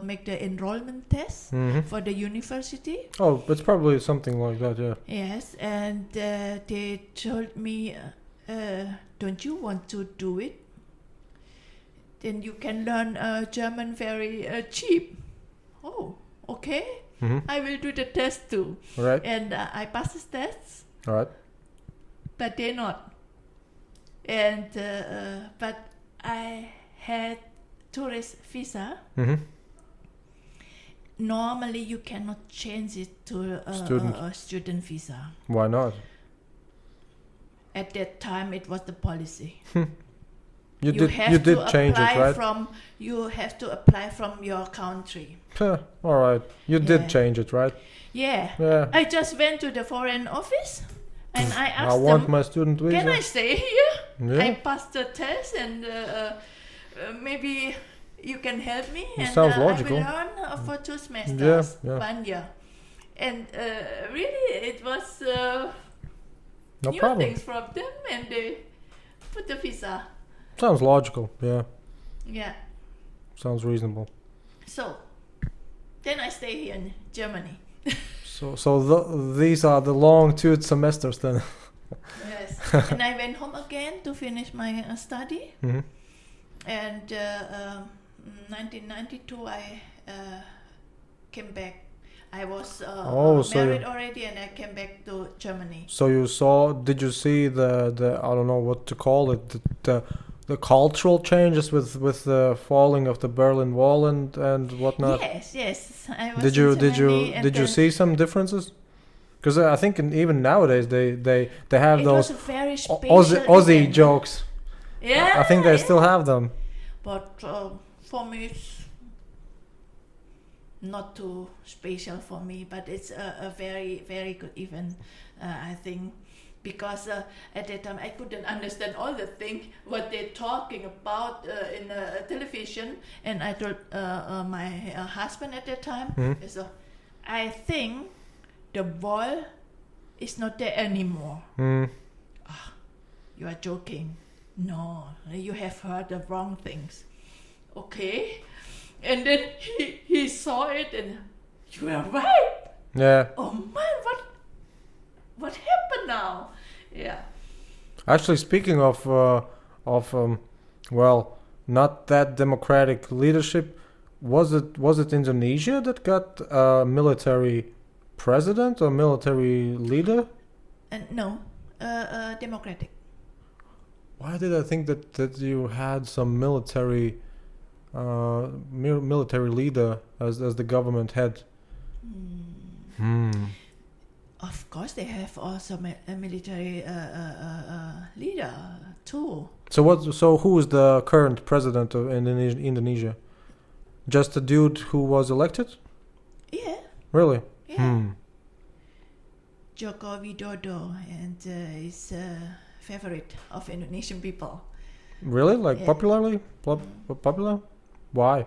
make the enrollment test for the university. Oh, it's probably something like that, yeah. Yes, and they told me, don't you want to do it? Then you can learn German very cheap. Oh, okay. Mm-hmm. I will do the test too. All right. And I passed the tests. All right. But they're not. And but I had tourist visa. Mm-hmm. Normally, you cannot change it to a student visa. Why not? At that time, it was the policy. You did change it, right? You have to apply from your country. All right. You did change it, right? Yeah. Yeah. I just went to the foreign office and I asked them, want my student visa. can I stay here? Yeah. I passed the test and maybe you can help me. It And sounds logical. I will learn for 2 semesters, Yeah. 1 year. And really, it was No new problem. things from them and they put the visa. Sounds logical, yeah. Yeah. Sounds reasonable. So, then I stay here in Germany. So these are the long 2 semesters then. Yes. And I went home again to finish my study. Mm-hmm. And 1992 I came back. I was married already and I came back to Germany. So did you see the I don't know what to call it, the cultural changes with the falling of the Berlin Wall and whatnot? Yes. I was did you see some differences? Because I think even nowadays they have those was a very special Aussie event. jokes. Yeah, I think they still have them. But for me, it's not too special for me. But it's a very, very good event, I think. Because at that time I couldn't understand all the things what they're talking about in television, and I told my husband at that time, so I think the wall is not there anymore. You are joking. No, you have heard the wrong things. Okay, and then he saw it, and you are right. Yeah. Oh man, what happened now? Yeah. Actually, speaking of well, not that democratic leadership, was it Indonesia that got a military president or military leader? No, democratic. Why did I think that you had some military leader as the government head? Of course, they have also a military leader too. So who is the current president of Indonesia? Just a dude who was elected? Yeah. Really? Yeah. Joko Widodo, and is favorite of Indonesian people. Really? Like Yeah. popular? Why?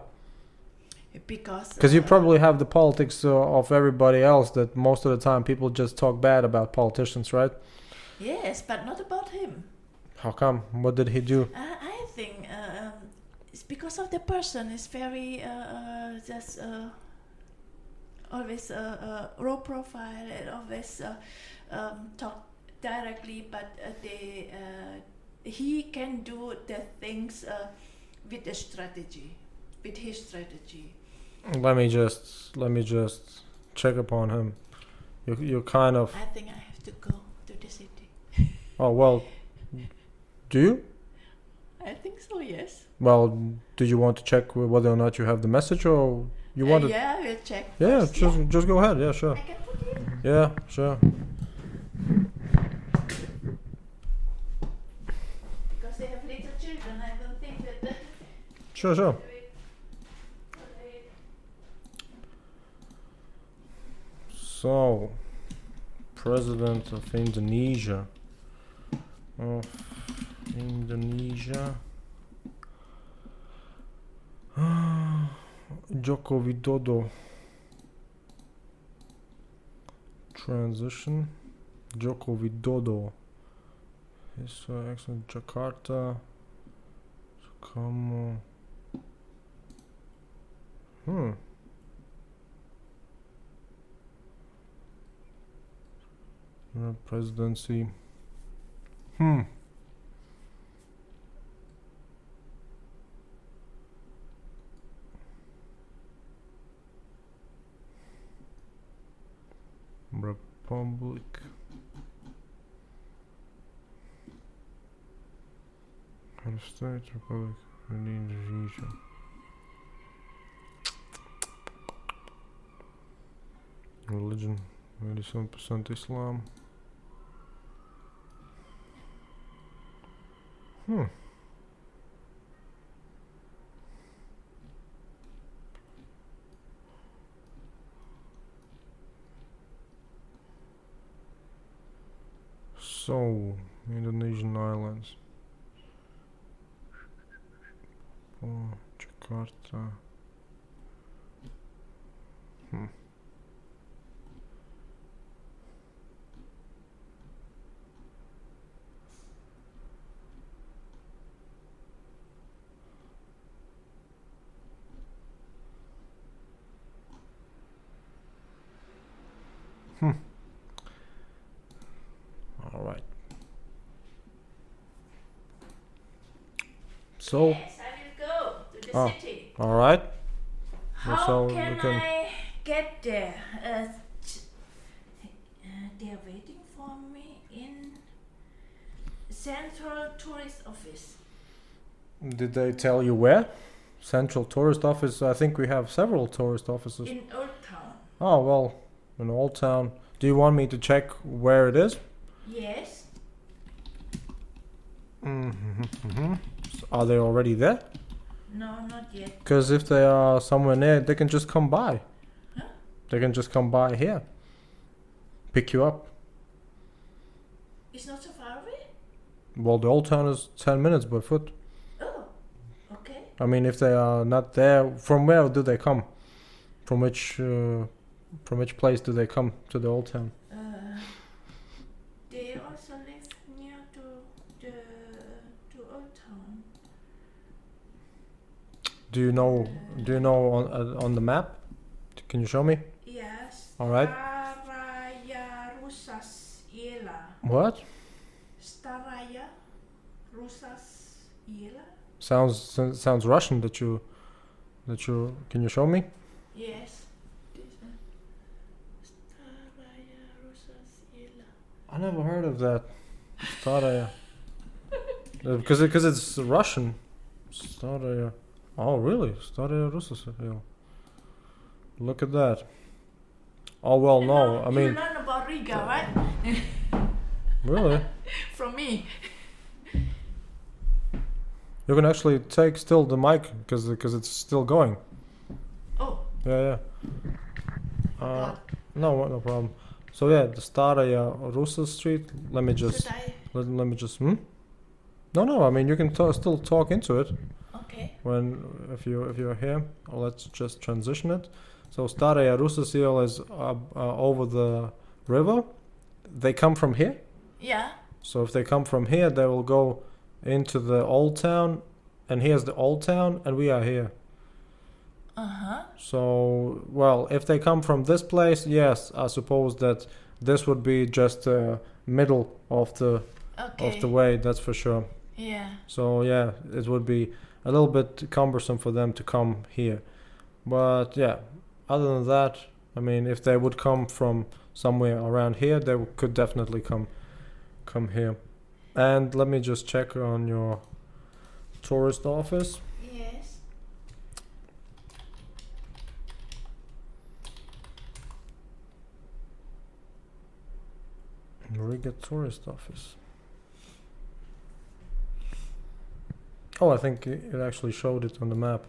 Because you probably have the politics of everybody else, that most of the time people just talk bad about politicians, right? Yes, but not about him. How come? What did he do? I think because of the person is very just always low profile and always talk directly, but he can do the things with the strategy, with his strategy. Let me just check upon him. You kind of. I think I have to go to the city. Oh well. Do you? I think so. Yes. Well, do you want to check whether or not you have the message, or you want to? Yeah, we'll check. Yeah, first. just go ahead. Yeah, sure. I can put it. Yeah, sure. Because they have little children, I don't think that. Sure. So, President of Indonesia. Joko Widodo. Transition. Joko Widodo. His excellent Jakarta. Sukarno. Presidency. Republic. Head of State, Republic of Indonesia. Religion, 87% Islam. So, Indonesian islands. Jakarta. All right. So. Yes, I will go to the city. All right. How So can we can- I get there? They're waiting for me in Central Tourist Office. Did they tell you where? Central Tourist Office. I think we have several tourist offices. In Old Town. Oh well, in Old Town. Do you want me to check where it is? Yes. Are they already there? No, not yet. Because if they are somewhere near, they can just come by. Huh? They can just come by here. Pick you up. It's not so far away? Well, the Old Town is 10 minutes by foot. Oh, okay. I mean, if they are not there, from where do they come? From which place do they come to the Old Town? They also live near to Old Town. Do you know on the map? Can you show me? Yes. All right. Staraya Rusas Iela. What? Staraya Rusas Iela. Sounds Russian. That you can you show me? Yes. Staraya Rusas Iela. I never heard of that. Staraya. Because it's Russian. Staraya. Oh really? Staraya Russas. Look at that. Oh well, no. I mean, you learn about Riga, right? really? From me. You can actually take still the mic because it's still going. Oh. Yeah. No problem. So yeah, the Staraya Russa Street. Let me just. Should I? Let me just. No. I mean, you can still talk into it. Okay. If you're here, let's just transition it. So Staraya Russa Street is over the river. They come from here. Yeah. So if they come from here, they will go into the Old Town, and here's the old town, and we are here. So, well, if they come from this place, yes, I suppose that this would be just the middle of the way, that's for sure. Yeah. So yeah, it would be a little bit cumbersome for them to come here. But yeah, other than that, I mean, if they would come from somewhere around here, they could definitely come here. And let me just check on your tourist office. Yes. Riga tourist office. Oh, I think it actually showed it on the map.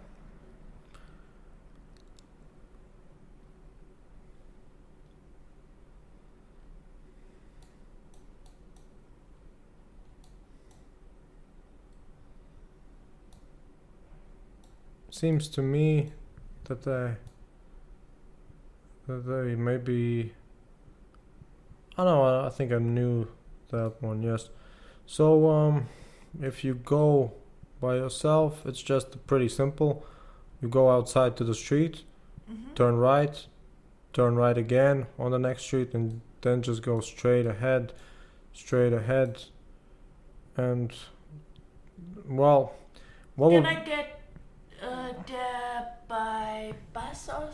Seems to me that they maybe, I know, I think I knew that one, yes. So if you go by yourself, it's just pretty simple. You go outside to the street, turn right again on the next street, and then just go straight ahead, and well, what Can will I get there by bus or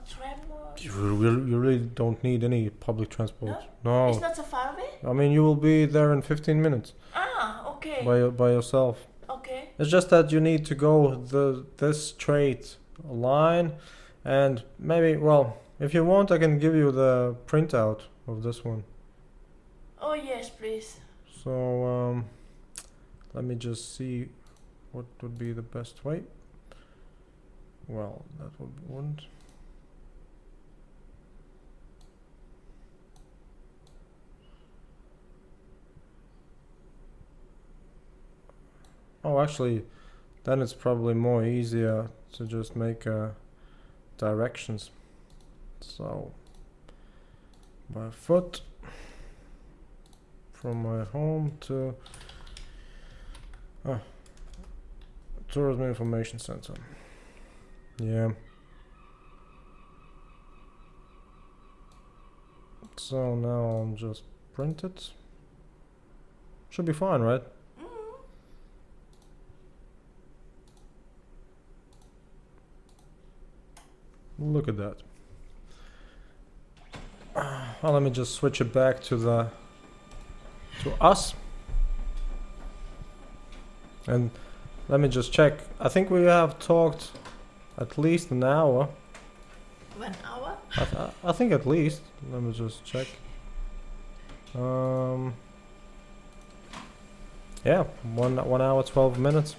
tram? you really don't need any public transport. No. It's not so far away? I mean, you will be there in 15 minutes. Okay. By yourself. Okay. It's just that you need to go this straight line, and maybe, well, if you want, I can give you the printout of this one. Oh yes, please. So let me just see what would be the best way. Well, that wouldn't. Oh, actually, then it's probably more easier to just make directions. So, by foot from my home to Tourism Information Center. Yeah. So now I'll just print it. Should be fine, right? Look at that. Well, let me just switch it back to us. And let me just check. I think we have talked at least an hour. 1 hour? I think at least. Let me just check. Yeah, 1 hour 12 minutes.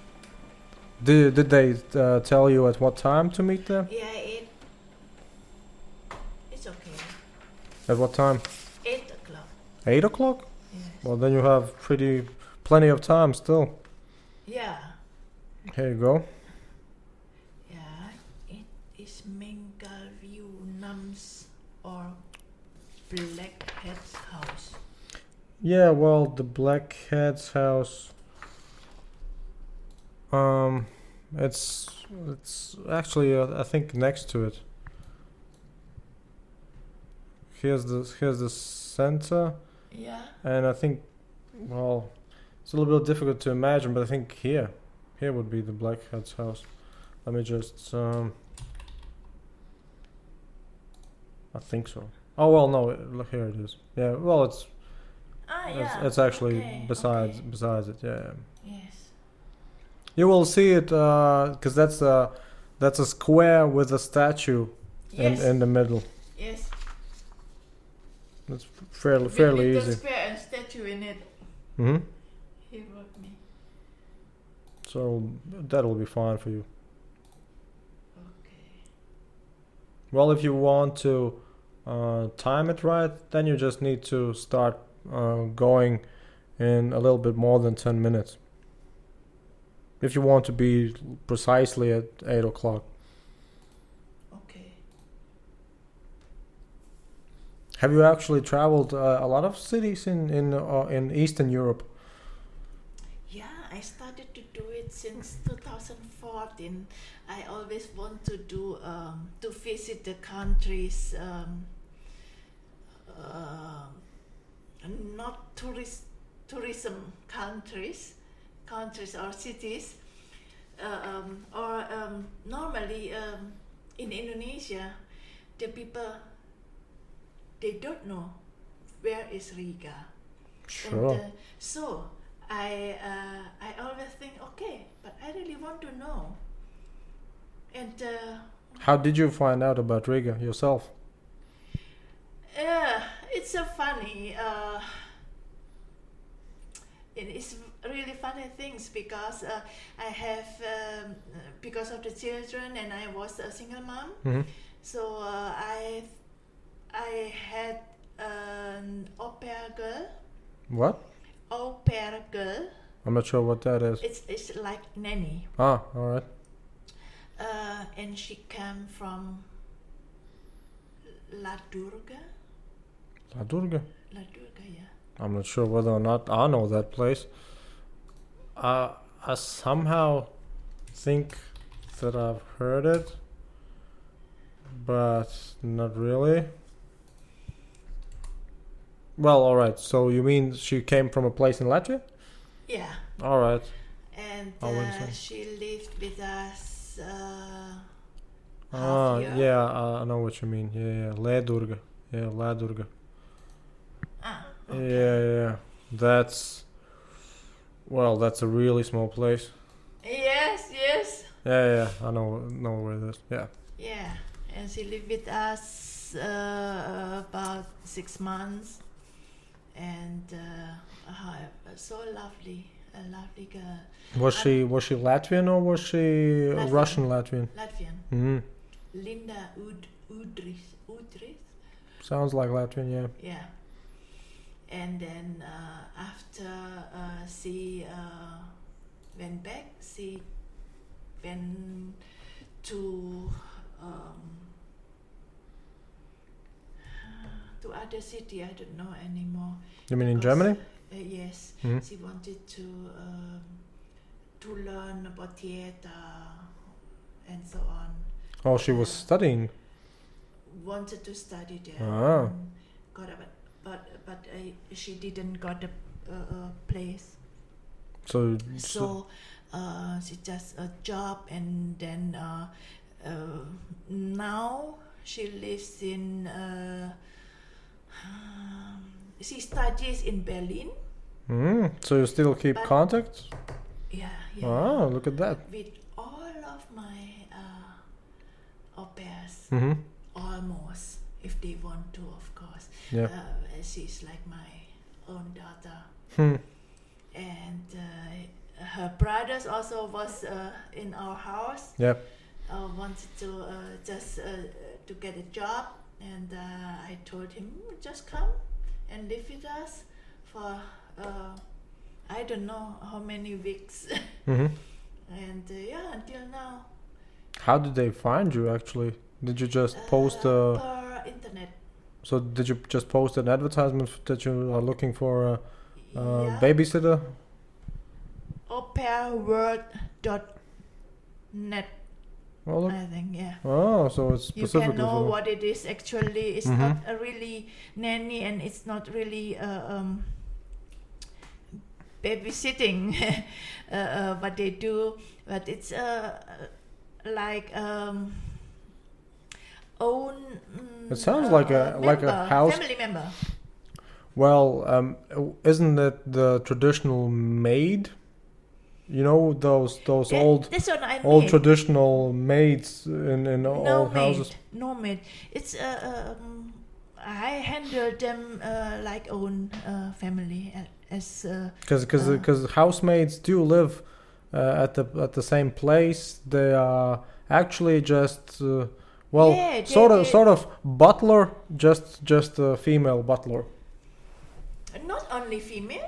Did they tell you at what time to meet there? Yeah, it's okay. At what time? 8 o'clock. 8 o'clock? Yes. Well, then you have plenty of time still. Yeah. Here you go. Yeah, it is Mengalviunam's or Blackhead's house. Yeah, well, the Blackhead's house. It's actually I think next to it. Here's the center. Yeah. And I think, well, it's a little bit difficult to imagine, but I think here would be the Blackhead's house. Let me just I think so. Oh well, no, here it is. Yeah, well, it's it's actually besides it. Yeah. Yes. You will see it because that's a square with a statue in the middle. Yes. It's fairly With easy. the square and statue in it. Mhm. He wrote me. So that'll be fine for you. Okay. Well, if you want to time it right, then you just need to start going in a little bit more than 10 minutes. If you want to be precisely at 8 o'clock. Okay. Have you actually traveled a lot of cities in Eastern Europe? Yeah, I started to do it since 2014. I always want to do to visit the countries, not tourism countries or cities, or normally in Indonesia, the people, they don't know where is Riga. Sure. And, so I always think, okay, but I really want to know. And How did you find out about Riga yourself? it's so funny. It's really funny things because I have because of the children, and I was a single mom. Mm-hmm. So I had an au pair girl. What? Au pair girl. I'm not sure what that is. It's like nanny. Ah, all right. And she came from La Durga. La Durga. La Durga, yeah. I'm not sure whether or not I know that place. I somehow think that I've heard it, but not really. Well, all right. So you mean she came from a place in Latvia? Yeah. All right. And Wednesday. she lived with us half Ah, year. yeah. I know what you mean. Yeah. La Durga. Yeah, La Durga. Ah, okay. Yeah. That's a really small place. Yes. Yeah. I know where it is. Yeah. Yeah, and she lived with us about 6 months, and so lovely, a lovely girl. Was she Latvian or was she Latvian. Russian Latvian? Latvian. Mm-hmm. Linda Udris. Sounds like Latvian, yeah. Yeah. And then after she went back, she went to other city. I don't know anymore. You mean in Because, Germany? Yes. Mhm. She wanted to learn about theater and so on. Oh, she was studying. Wanted to study there. Ah. Got a, but she didn't got a place. So She just a job, and then now she lives in. She studies in Berlin. So you still keep But- contact? Yeah. Oh, look at that. With all of my au pairs, Mm-hmm. almost, if they want to, of course. Yeah. She's like my own daughter. Hmm. And her brothers also was in our house. Yeah. Wanted to just to get a job, and I told him, just come and live with us for I don't know how many weeks. Mm-hmm. And until now. How did they find you actually? Did you just post per internet. So did you just post an advertisement that you are looking for a Yeah. babysitter? Aupairworld.net, Oh, look. I think, yeah. Oh, so it's You specifically can know for what it is actually. It's Mhm. not a really nanny, and it's not really babysitting what they do, but it's like own. It sounds like a house. Family member. Well, isn't it the traditional maid? You know those old This one I old made. traditional maids in old houses. No maid. It's I handle them like own family as. Because housemaid do live at the same place. They are actually just Yeah, sort they- of butler, just a female butler. Not only female.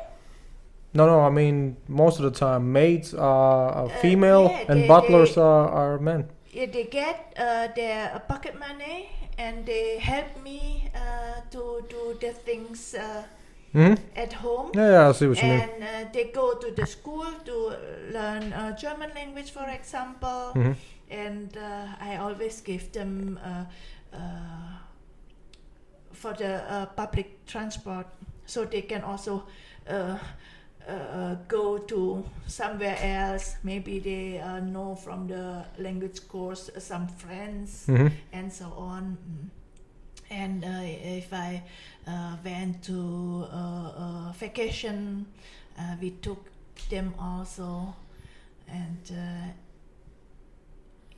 No, I mean most of the time maids are female yeah, and they- butlers are men. Yeah, they get their pocket money, and they help me to do the things at home. Yeah, I see what you mean. And they go to the school to learn German language, for example. And I always give them for the public transport, so they can also go to somewhere else. Maybe they know from the language course some friends and so on. And if I went to vacation, we took them also, and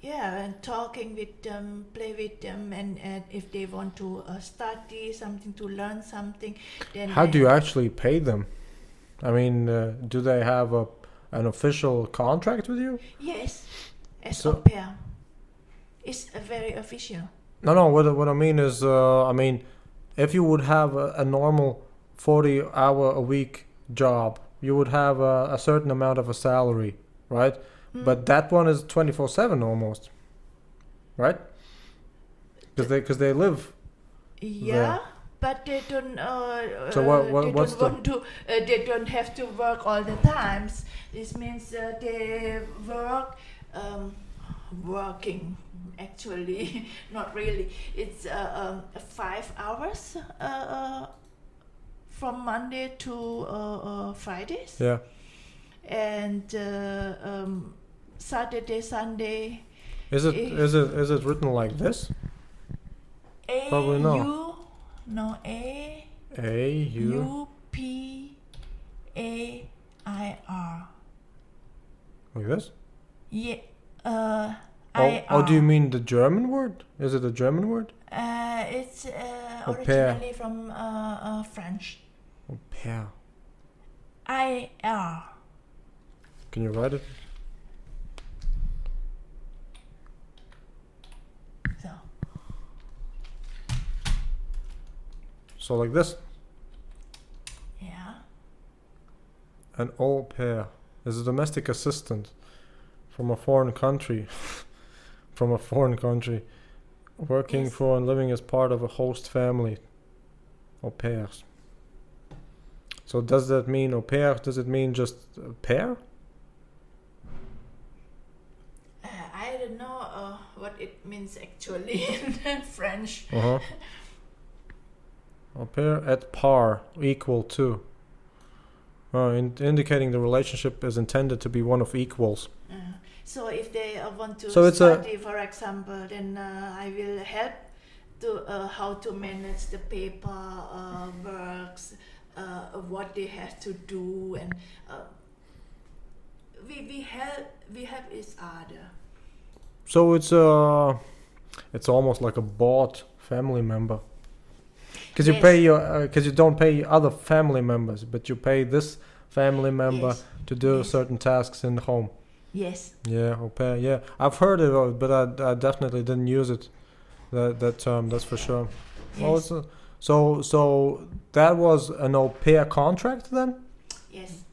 and talking with them, play with them, and if they want to study something, to learn something, then how do you actually pay them? I mean, do they have an official contract with you? Yes, as au pair. It's very official. No. What I mean is, if you would have a normal 40-hour-a-week job, you would have a certain amount of a salary, right? But that one is 24/7 almost, right? Because they live. Yeah, there. But they don't. So they don't have to work all the times. This means they work. Working actually, not really. It's 5 hours from Monday to Fridays. Yeah. And Saturday, Sunday. Is it written like this? Probably not. A-U-P-A-I-R. Like this? Yeah. Do you mean the German word? Is it a German word? It's originally from French. Au pair. I-R. Can you write it? So like this? Yeah. An au pair is a domestic assistant from a foreign country. Working for and living as part of a host family. Au pairs. So does that mean au pair? Does it mean just a pair? I don't know what it means actually in French. Au pair at par, equal to. Indicating the relationship is intended to be one of equals. So if they want to study, for example, then I will help to how to manage the paper works, what they have to do, and we help each other. So it's almost like a bought family member. Because you pay because you don't pay other family members, but you pay this family member to do certain tasks in the home. Yes. Yeah, au pair. Yeah, I've heard it, but I definitely didn't use it. That term, that's for sure. Yes. Well, so that was an au pair contract then? Yes.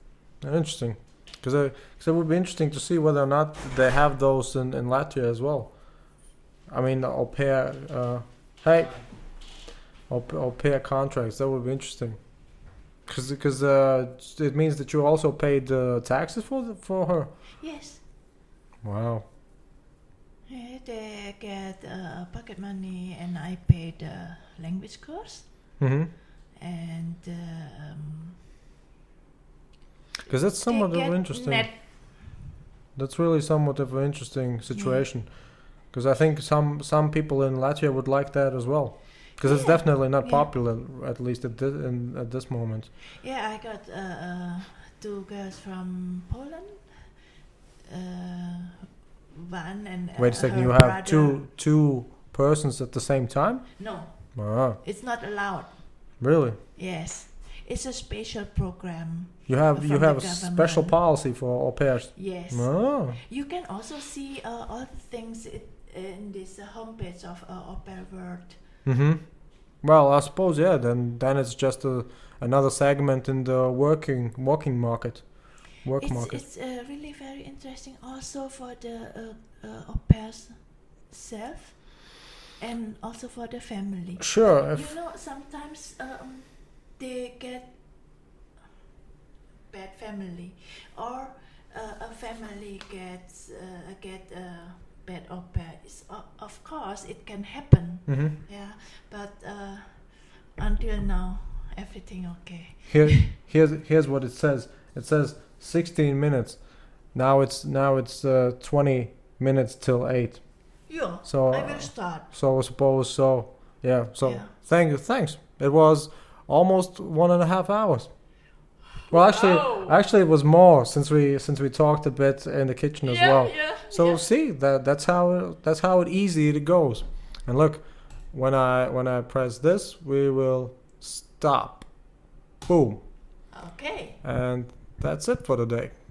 Interesting, because it would be interesting to see whether or not they have those in Latvia as well. I mean, au pair. Au pair contracts, that would be interesting, because it means that you also paid taxes for her. Yes. Wow. Yeah, they get pocket money, and I paid the language course. And because that's somewhat of interesting. That's really somewhat of an interesting situation, because I think some people in Latvia would like that as well. Because it's definitely not popular, at least at this moment. Yeah, I got 2 girls from Poland. One and wait a second, you brother. have two persons at the same time? No. It's not allowed. Really? Yes, it's a special program. You have a special policy for au pairs. Yes. You can also see all the things in this homepage of Au Pair World. Well, I suppose then it's just another segment in the working market. It's really very interesting also for the au pairs self, and also for the family. Sure. Sometimes they get bad family, or a family gets get bad au pair. Of course, it can happen. Mm-hmm. Yeah, but until now, everything okay. Here's what it says. It says 16 minutes. Now it's 20 minutes till 8. Yeah. So I will start. So I suppose so. Yeah. So Yeah. Thanks. It was almost 1.5 hours. Well, Wow. actually, it was more since we talked a bit in the kitchen as well. Yeah. So yeah. see that's how it easy it goes. And look, when I press this, we will stop. Boom. Okay. And that's it for today.